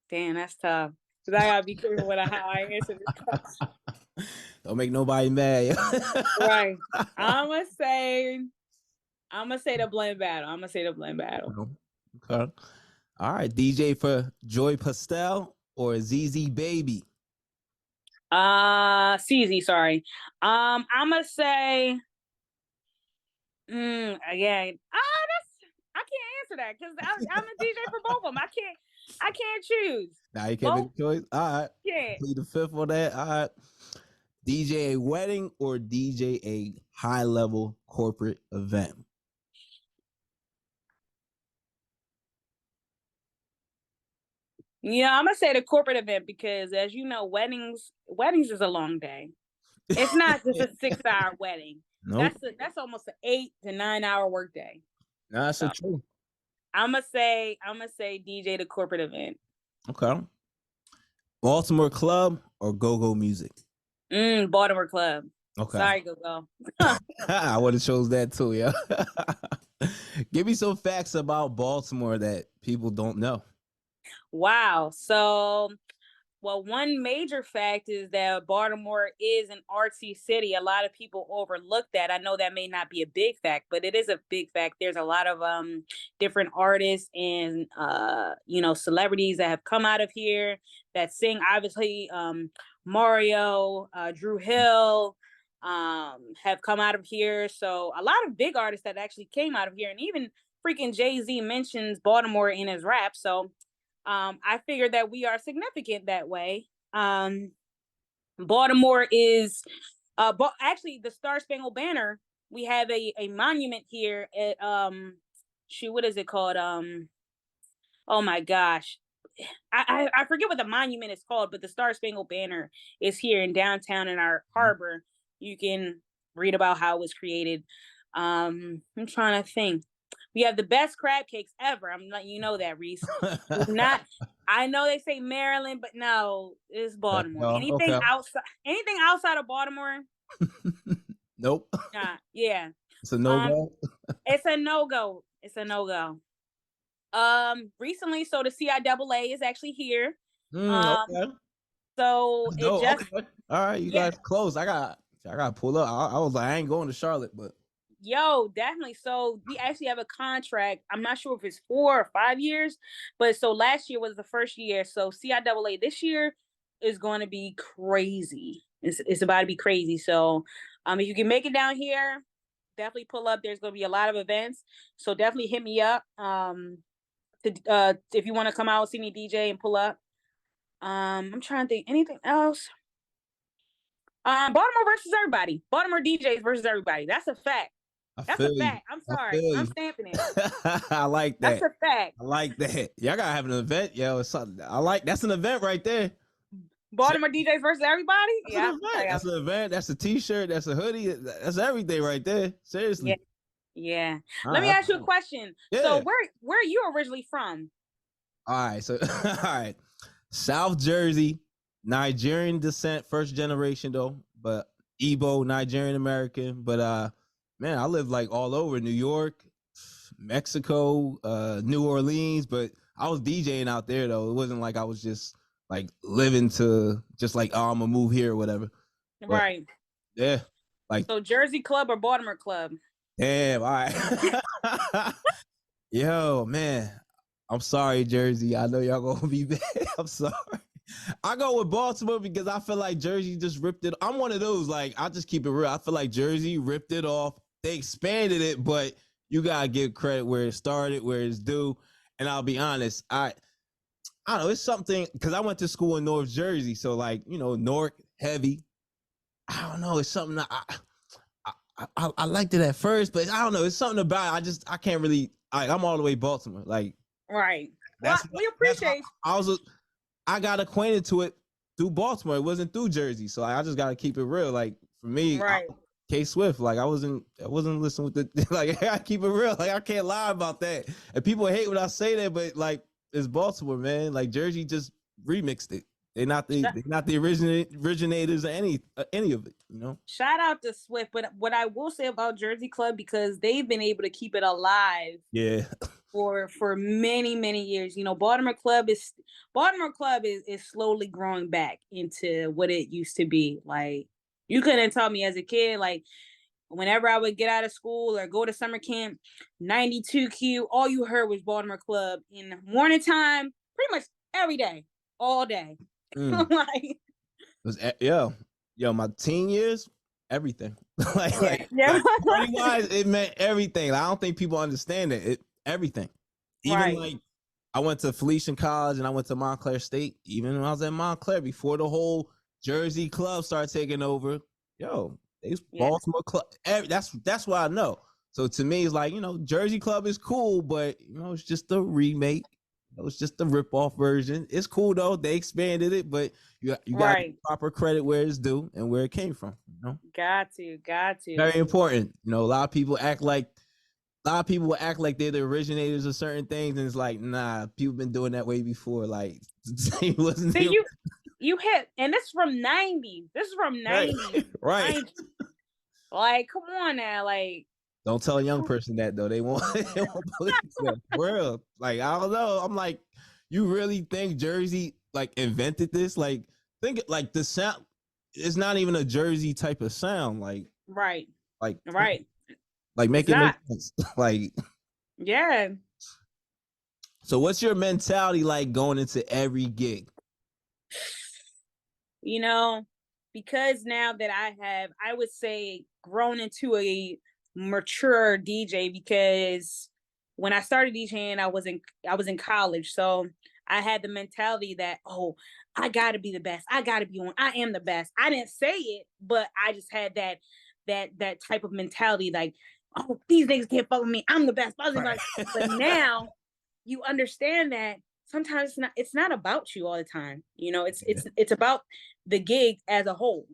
A: damn, that's tough. Cause I gotta be careful with how I answer this question.
B: Don't make nobody mad.
A: Right. I'ma say I'm gonna say the blend battle.
B: Okay. All right. DJ for Joy Pastel or ZZ Baby?
A: CZ, sorry. I'm gonna say, again. I can't answer that because I'm a DJ for both of them. I can't choose.
B: Now you can't
A: Both.
B: make a choice. All right.
A: Yeah.
B: Plead the fifth on that. All right. DJ a wedding or DJ a high level corporate event?
A: Yeah, I'm gonna say the corporate event because, as you know, weddings is a long day. It's not just a 6-hour wedding.
B: Nope.
A: That's almost an 8 to 9 hour workday.
B: Nah, that's so true.
A: I'm gonna say DJ the corporate event.
B: Okay. Baltimore Club or Go-Go Music?
A: Baltimore Club. Okay. Sorry, Go-Go.
B: I would have chose that too, yeah. Give me some facts about Baltimore that people don't know.
A: Wow. So, well, one major fact is that Baltimore is an artsy city. A lot of people overlook that. I know that may not be a big fact, but it is a big fact. There's a lot of different artists and celebrities that have come out of here that sing. Obviously, Mario, Drew Hill have come out of here. So a lot of big artists that actually came out of here, and even freaking Jay-Z mentions Baltimore in his rap. So I figured that we are significant that way. Baltimore is actually the Star Spangled Banner. We have a monument here at what is it called? Oh my gosh. I forget what the monument is called, but the Star Spangled Banner is here in downtown in our harbor. You can read about how it was created. I'm trying to think. We have the best crab cakes ever. I'm letting you know that, Reese. Not. I know they say Maryland, but no, it's Baltimore. Anything outside of Baltimore?
B: Nope.
A: Yeah.
B: It's a no-go.
A: It's a no-go. Recently, so the CIAA is actually here.
B: Okay.
A: So it just
B: okay. All right, you guys close. I got to pull up. I was like, I ain't going to Charlotte, but
A: definitely. So we actually have a contract. I'm not sure if it's 4 or 5 years, but so last year was the first year. So CIAA this year is going to be crazy. It's about to be crazy. So if you can make it down here, definitely pull up. There's going to be a lot of events. So definitely hit me up. If you want to come out, see me DJ and pull up. I'm trying to think anything else. Baltimore versus everybody. Baltimore DJs versus everybody. That's a fact. That's a fact. I'm sorry. I'm stamping it.
B: I like that.
A: That's a fact.
B: I like that. Y'all gotta have an event, yo. It's something. That's an event right there.
A: Baltimore DJs versus everybody.
B: That's an event. That's a T-shirt. That's a hoodie. That's everything right there. Seriously.
A: Yeah. Let me ask you a question. Yeah. So where are you originally from?
B: All right. So all right. South Jersey, Nigerian descent, first generation though, but Igbo, Nigerian American. But man, I lived like all over New York, Mexico, New Orleans, but I was DJing out there though. It wasn't like I was just like living to just like, oh, I'm gonna move here or whatever.
A: Right.
B: But, yeah. Like
A: so Jersey Club or Baltimore Club?
B: Damn, all right. Yo, man. I'm sorry, Jersey. I know y'all gonna be bad. I'm sorry. I go with Baltimore because I feel like Jersey just ripped it. I'm one of those, like, I'll just keep it real. I feel like Jersey ripped it off. They expanded it, but you gotta give credit where it started, where it's due. And I'll be honest, I don't know, it's something because I went to school in North Jersey, so like, Newark heavy. I don't know, it's something that I liked it at first, but I don't know, it's something about it. I can't really. I'm all the way Baltimore, like.
A: Right. We appreciate.
B: I got acquainted to it through Baltimore. It wasn't through Jersey, so I just gotta keep it real. Like for me,
A: right.
B: K Swift, like I wasn't listening with the like. I keep it real. Like I can't lie about that. And people hate when I say that, but like it's Baltimore, man. Like Jersey just remixed it. They're not the originators of any of it,
A: Shout out to Swift, but what I will say about Jersey Club, because they've been able to keep it alive.
B: Yeah.
A: For many, many years. Baltimore Club is slowly growing back into what it used to be. Like you couldn't tell me as a kid, like whenever I would get out of school or go to summer camp, 92Q, all you heard was Baltimore Club in the morning time, pretty much every day, all day.
B: Like, my teen years, everything. like party-wise, it meant everything. I don't think people understand it. Everything. Even like I went to Felician College and I went to Montclair State. Even when I was at Montclair, before the whole Jersey club started taking over, they Baltimore club. That's what I know. So to me, it's like, Jersey club is cool, but it's just a remake. It's just the rip-off version. It's cool though. They expanded it, but you got to give proper credit where it's due and where it came from.
A: Got to.
B: Very important. A lot of people act like they're the originators of certain things, and it's like, nah, people been doing that way before. Like, wasn't
A: See, you hit, and this is from 90s. This is from 90s.
B: Right.
A: Like, come on now, like.
B: Don't tell a young person that though. They won't believe that. Real. Like, I don't know. I'm like, you really think Jersey like invented this? Like, think like the sound. It's not even a Jersey type of sound. Like,
A: right.
B: Like make
A: it
B: make sense. Like,
A: yeah.
B: So what's your mentality like going into every gig?
A: Because now that I would say, grown into a mature DJ, because when I started DJing, I was in college. So I had the mentality that, I gotta be the best. I gotta be on. I am the best. I didn't say it, but I just had that type of mentality, like, these niggas can't fuck with me. I'm the best. Right. But now you understand that sometimes it's not about you all the time. It's about the gig as a whole.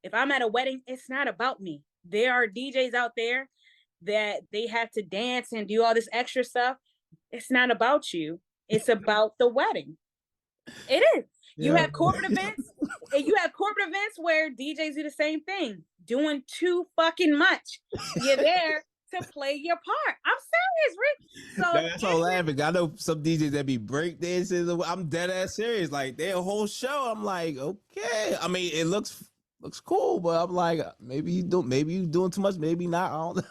A: If I'm at a wedding, it's not about me. There are DJs out there that they have to dance and do all this extra stuff. It's not about you. It's about the wedding. It is. Yeah. You have corporate events. And you have corporate events where DJs do the same thing, doing too fucking much. You're there to play your part. I'm serious, Rick. So
B: that's all laughing. I know some DJs that be breakdancing. I'm dead ass serious. Like, their whole show, I'm like, okay. I mean, it looks cool, but I'm like, maybe you doing too much, maybe not. I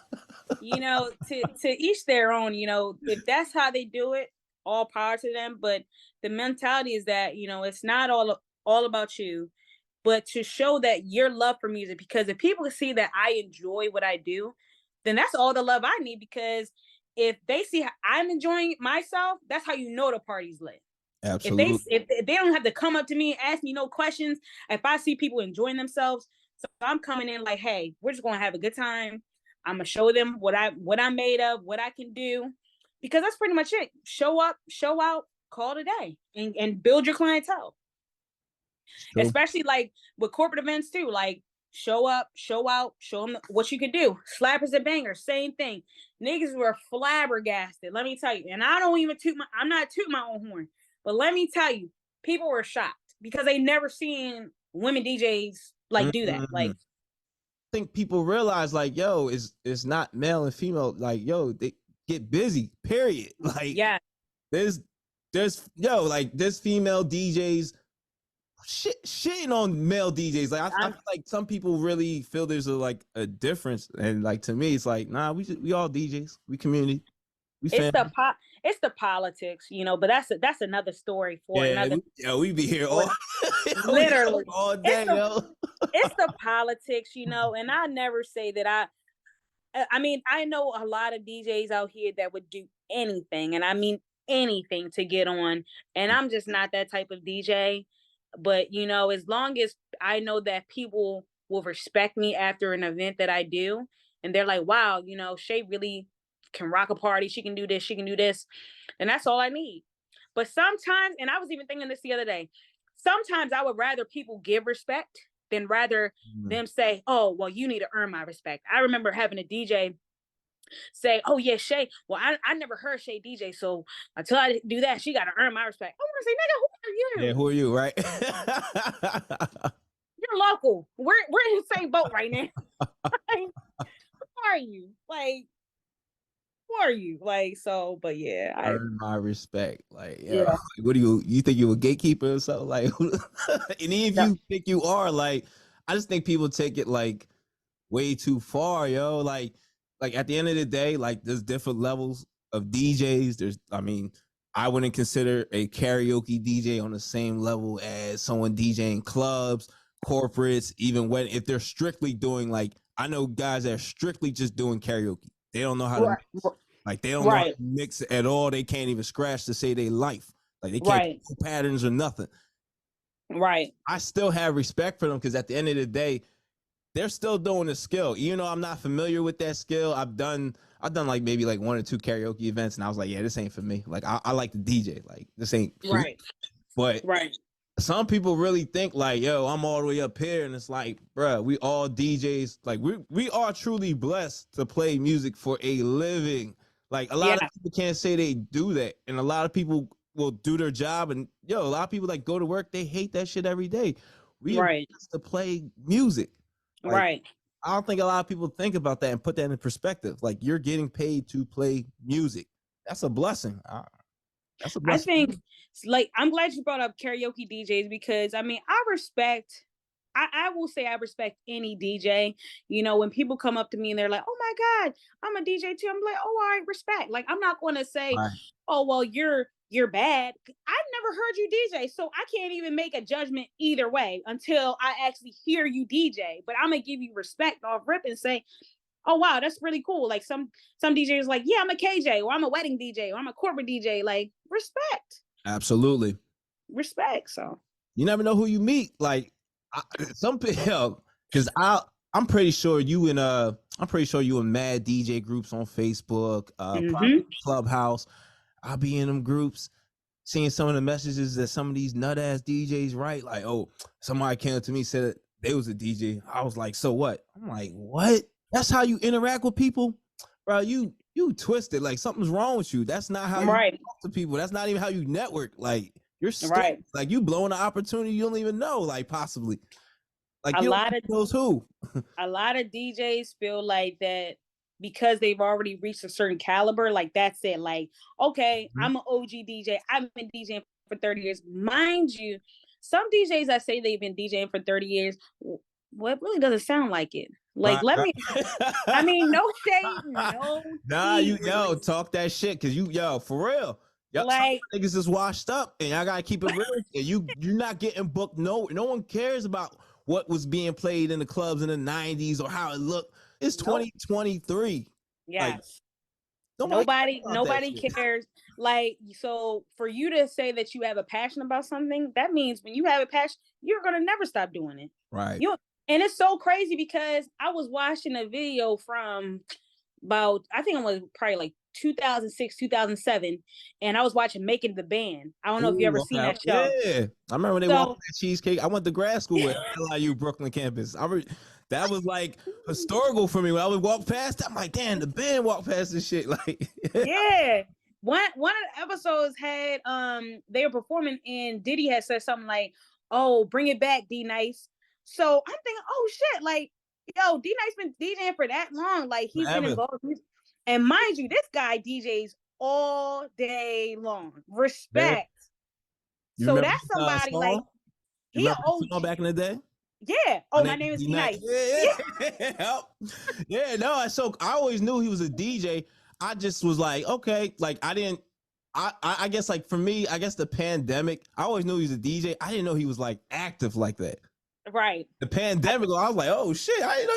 B: don't
A: to each their own. If that's how they do it, all power to them. But the mentality is that it's not all about you, but to show that your love for music. Because if people see that I enjoy what I do, then that's all the love I need. Because if they see how I'm enjoying myself, that's how the party's lit.
B: Absolutely.
A: If they don't have to come up to me and ask me no questions, if I see people enjoying themselves, so I'm coming in like, hey, we're just gonna have a good time. I'm gonna show them what I'm made of, what I can do, because that's pretty much it. Show up, show out, call it a day, and build your clientele. True. Especially like with corporate events too, like show up, show out, show them what you can do. Slappers and bangers, same thing. Niggas were flabbergasted, let me tell you. And I don't even I'm not tooting my own horn. But let me tell you, people were shocked because they never seen women DJs do that. Like,
B: I think people realize like, it's not male and female. Like, they get busy. Period. Like,
A: yeah,
B: there's female DJs shitting on male DJs. Like, I feel like some people really feel there's a difference, and like to me, it's like, nah, we all DJs, we community.
A: It's the politics, but that's another story for another.
B: We be here all
A: literally
B: all day,
A: It's the politics, and I never say that I mean, I know a lot of DJs out here that would do anything, and I mean anything to get on, and I'm just not that type of DJ. But as long as I know that people will respect me after an event that I do, and they're like, wow, Shay really can rock a party. She can do this. She can do this. And that's all I need. But sometimes, and I was even thinking this the other day, sometimes I would rather people give respect than rather them say, oh, well, you need to earn my respect. I remember having a DJ say, oh, yeah, Shay, well, I never heard Shay DJ. So until I do that, she got to earn my respect. I want to say, nigga, who are you?
B: Yeah, who are you, right?
A: You're local. We're in the same boat right now. Who are you? Like, are you so? But yeah, I
B: earn my respect. Like, yeah. What do you think you're a gatekeeper or something? Like, and even if you think you are, like, I just think people take it like way too far, yo. Like at the end of the day, like there's different levels of DJs. I wouldn't consider a karaoke DJ on the same level as someone DJing clubs, corporates, even when if they're strictly doing like I know guys that are strictly just doing karaoke. They don't know how to mix. Like they don't know how to mix at all. They can't even scratch to say they life. Like they can't do patterns or nothing.
A: Right.
B: I still have respect for them because at the end of the day, they're still doing the skill. Even though I'm not familiar with that skill, I've done like maybe like 1 or 2 karaoke events, and I was like, yeah, this ain't for me. Like I like the DJ. Like this ain't
A: right.
B: But some people really think like, yo, I'm all the way up here, and it's like, bruh, we all DJs. Like we are truly blessed to play music for a living. Like a lot of people can't say they do that, and a lot of people will do their job, and a lot of people like go to work, they hate that shit every day. We are blessed to play music. Like, I don't think a lot of people think about that and put that in perspective. Like you're getting paid to play music. That's a blessing. That's a blessing.
A: I think like I'm glad you brought up karaoke DJs because I mean I will say I respect any DJ. You know, when people come up to me and they're like, "Oh my God, I'm a DJ too," I'm like, "Oh, all right, respect." Like I'm not going to say, "Oh, well, you're bad." I've never heard you DJ, so I can't even make a judgment either way until I actually hear you DJ. But I'm gonna give you respect off rip and say, "Oh wow, that's really cool." Like some DJs like, "Yeah, I'm a KJ, or I'm a wedding DJ, or I'm a corporate DJ." Like respect.
B: Absolutely.
A: Respect. So
B: you never know who you meet. Like some people, because I'm pretty sure you in mad DJ groups on Facebook, Clubhouse. I'll be in them groups, seeing some of the messages that some of these nut ass DJs write. Like, oh, somebody came up to me said they was a DJ. I was like, so what? I'm like, what? That's how you interact with people, bro. You twisted. Like something's wrong with you. That's not how you talk to people. That's not even how you network. Like you're stupid. Like you blowing an opportunity you don't even know. Like possibly. Like a lot of knows who.
A: A lot of DJs feel like that because they've already reached a certain caliber. Like that's it. Like okay, I'm an OG DJ. I've been DJing for 30 years. Mind you, some DJs that say they've been DJing for 30 years. Well, it really doesn't sound like it. Like, I mean, no shade, no.
B: Nah, talk that shit, cause for real. Like niggas is washed up, and y'all gotta keep it real. And you're not getting booked. No one cares about what was being played in the clubs in the 90s or how it looked. It's 2023.
A: Yes. Like, nobody cares. Like, so for you to say that you have a passion about something, that means when you have a passion, you're gonna never stop doing it.
B: Right.
A: And it's so crazy because I was watching a video from about, I think it was probably like 2006, 2007. And I was watching Making the Band. I don't know if you ever seen that show.
B: Yeah. I remember when they walked that cheesecake. I went to grad school at LIU Brooklyn campus. That was like historical for me. When I would walk past, I'm like, damn, the band walked past this shit. Like,
A: yeah. One of the episodes had, they were performing and Diddy had said something like, "Oh, bring it back, D Nice." So I'm thinking, oh shit, like, yo, D Nice been DJing for that long. Like he's been involved. And mind you, this guy DJs all day long. Respect. So that's somebody like
B: he old back in the day.
A: Yeah. Oh, my name is D Nice.
B: Yeah. No. So I always knew he was a DJ. I just was like, okay, like I guess like for me, I guess the pandemic. I always knew he was a DJ. I didn't know he was like active like that.
A: Right.
B: The pandemic, I was like, oh shit, I didn't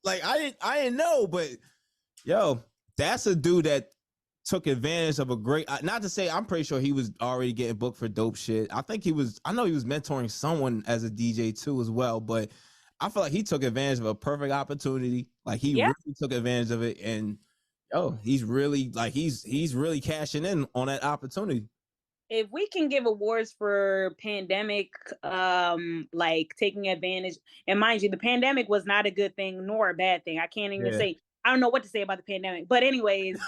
B: know I didn't know, but yo, that's a dude that took advantage of a great, not to say I'm pretty sure he was already getting booked for dope shit. I know he was mentoring someone as a DJ too as well, but I feel like he took advantage of a perfect opportunity. Like he really took advantage of it, and he's really like he's really cashing in on that opportunity.
A: If we can give awards for pandemic, like taking advantage, and mind you, the pandemic was not a good thing nor a bad thing. I can't even say, I don't know what to say about the pandemic, but anyways,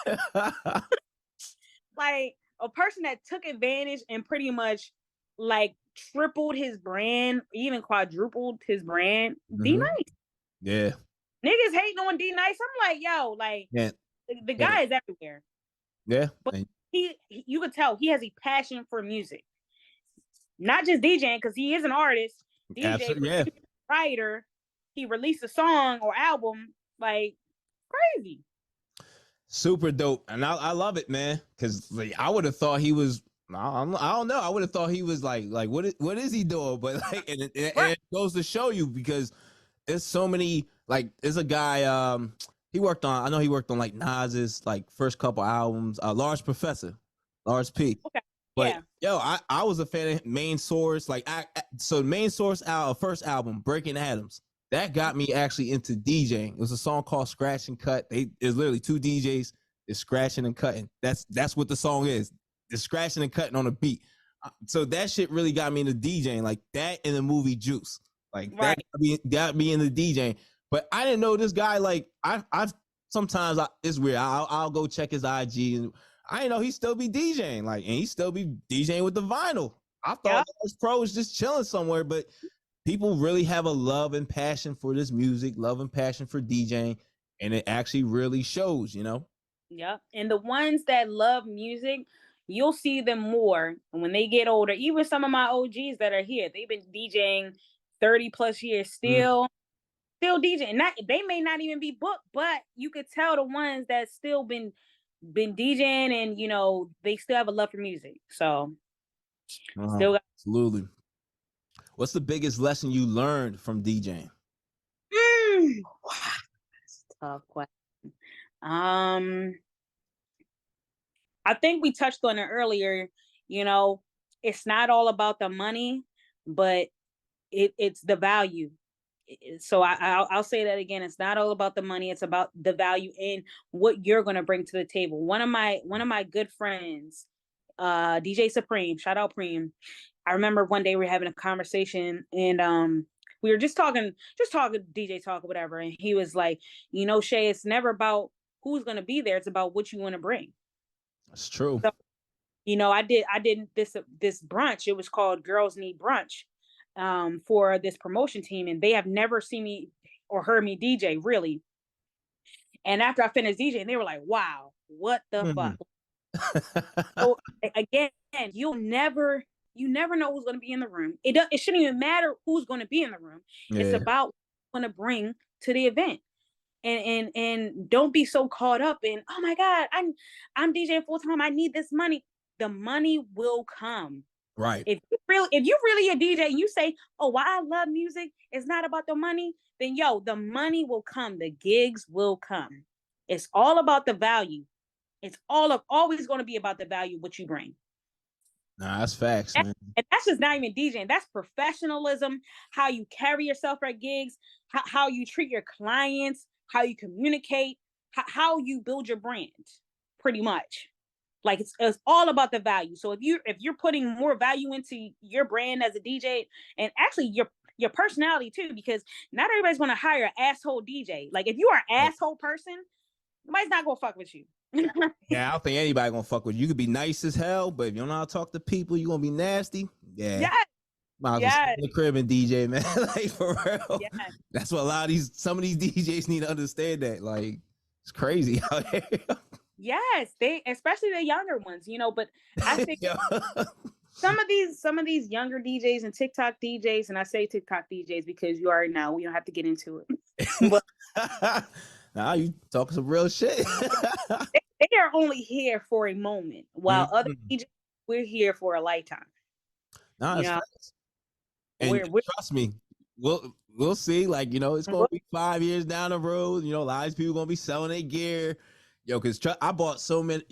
A: like a person that took advantage and pretty much like tripled his brand, even quadrupled his brand, D Nice.
B: Yeah.
A: Niggas hating on D Nice. I'm like, yo, like the guy is everywhere.
B: Yeah.
A: But you could tell he has a passion for music, not just DJing, because he is an artist, DJ, writer. He released a song or album Like crazy.
B: Super dope, and I love it, man. Because like, I would have thought he was. I don't know. I would have thought he was like what is he doing? But like, and it goes to show you because there's so many. Like, there's a guy. He worked on. I know he worked on like Nas's like first couple albums. Large Professor, Large P.
A: Okay.
B: But yo, I was a fan of Main Source. Like so Main Source first album, Breaking Atoms. That got me actually into DJing. It was a song called Scratch and Cut. It's literally two DJs. It's scratching and cutting. That's what the song is. It's scratching and cutting on a beat. So that shit really got me into DJing. Like that in the movie Juice. Like that got me into DJing. But I didn't know this guy. Like I've sometimes it's weird. I'll go check his IG and I didn't know he still be DJing. Like, and he still be DJing with the vinyl. I thought this pro was just chilling somewhere, but people really have a love and passion for this music, love and passion for DJing, and it actually really shows, you know?
A: Yep. And the ones that love music, you'll see them more when they get older. Even some of my OGs that are here, they've been DJing 30 plus years, still DJing. Not they may not even be booked, but you could tell the ones that still been DJing and you know they still have a love for music. So still got
B: absolutely. What's the biggest lesson you learned from DJing?
A: That's a tough question. I think we touched on it earlier. You know, it's not all about the money, but it's the value. So I'll say that again. It's not all about the money. It's about the value and what you're going to bring to the table. One of my good friends, DJ Supreme, shout out Preem. I remember one day we were having a conversation and we were just talking DJ talk or whatever. And he was like, you know, Shay, it's never about who's going to be there. It's about what you want to bring.
B: That's true.
A: So, you know, I did this brunch. It was called Girls Need Brunch for this promotion team. And they have never seen me or heard me DJ really. And after I finished DJing, they were like, wow, what the fuck? So again, you never know who's going to be in the room. It shouldn't even matter who's going to be in the room. Yeah. It's about what you're going to bring to the event. And don't be so caught up in, oh my God, I'm DJing full time. I need this money. The money will come.
B: Right.
A: If you really a DJ and you say, oh, why I love music, it's not about the money, then the money will come. The gigs will come. It's all about the value. It's always going to be about the value, what you bring.
B: Nah, that's facts, man.
A: And that's just not even DJing. That's professionalism, how you carry yourself at gigs, how you treat your clients, how you communicate, how you build your brand, pretty much. Like it's all about the value. So if you're putting more value into your brand as a DJ and actually your personality too, because not everybody's going to hire an asshole DJ. Like if you are an asshole person, nobody's not going to fuck with you.
B: Yeah, I don't think anybody gonna fuck with you. You could be nice as hell, but if you don't know how to talk to people, you're gonna be nasty. Yeah. Might as well sit in the crib and DJ, man. Like for real. Yes. That's what a lot of some of these DJs need to understand that. Like it's crazy out here.
A: Yes, they especially the younger ones, you know, but I think some of these younger DJs and TikTok DJs, and I say TikTok DJs because you already know we don't have to get into it. But
B: now you talking some real shit.
A: they are only here for a moment, while other DJs, we're here for a lifetime.
B: No, and trust me, we'll see. Like, you know, it's gonna be 5 years down the road. You know, a lot of people gonna be selling their gear. Yo, because I bought so much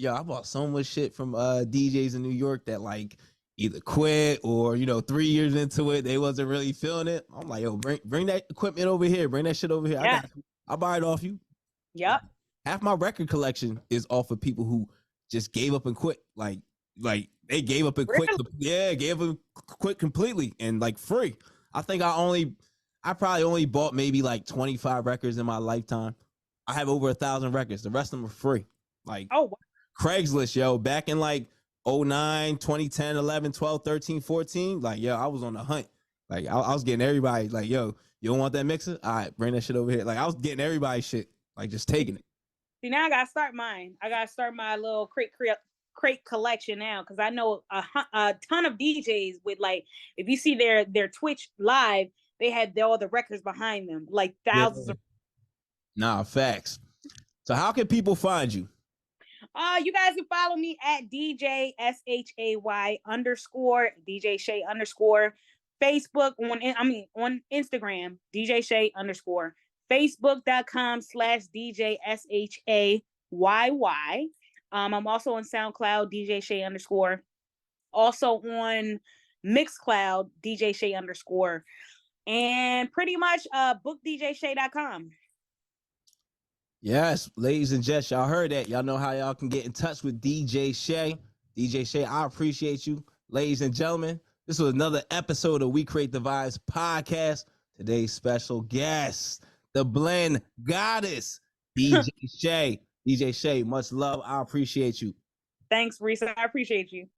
B: shit from DJs in New York that like either quit or, you know, 3 years into it, they wasn't really feeling it. I'm like, yo, bring that equipment over here. Bring that shit over here. Yeah. I'll buy it off you.
A: Yep.
B: Half my record collection is off of people who just gave up and quit. Like they gave up and quit. Yeah, gave up and quit completely and like free. I think I probably only bought maybe like 25 records in my lifetime. I have over 1,000 records. The rest of them are free. Like Craigslist, yo, back in like 09, 2010, 11, 12, 13, 14. Like, yo, I was on the hunt. Like I was getting everybody like, yo, you don't want that mixer? All right, bring that shit over here. Like I was getting everybody's shit, like just taking it.
A: See, now I gotta start mine. I gotta start my little crate collection now because I know a ton of DJs with like, if you see their Twitch live, they had all the records behind them, like thousands of.
B: Nah, facts. So how can people find you?
A: You guys can follow me at DJ SHAY underscore DJ Shay underscore Facebook on Instagram, DJ Shay underscore Facebook.com/DJ SHAYY. I'm also on SoundCloud, DJ Shay underscore. Also on Mixcloud, DJ Shay underscore. And pretty much bookdjshay.com.
B: Yes, ladies and gents, y'all heard that. Y'all know how y'all can get in touch with DJ Shay. DJ Shay, I appreciate you. Ladies and gentlemen, this was another episode of We Create the Vibes podcast. Today's special guest, the blend goddess, DJ Shay. DJ Shay, much love. I appreciate you.
A: Thanks, Risa. I appreciate you.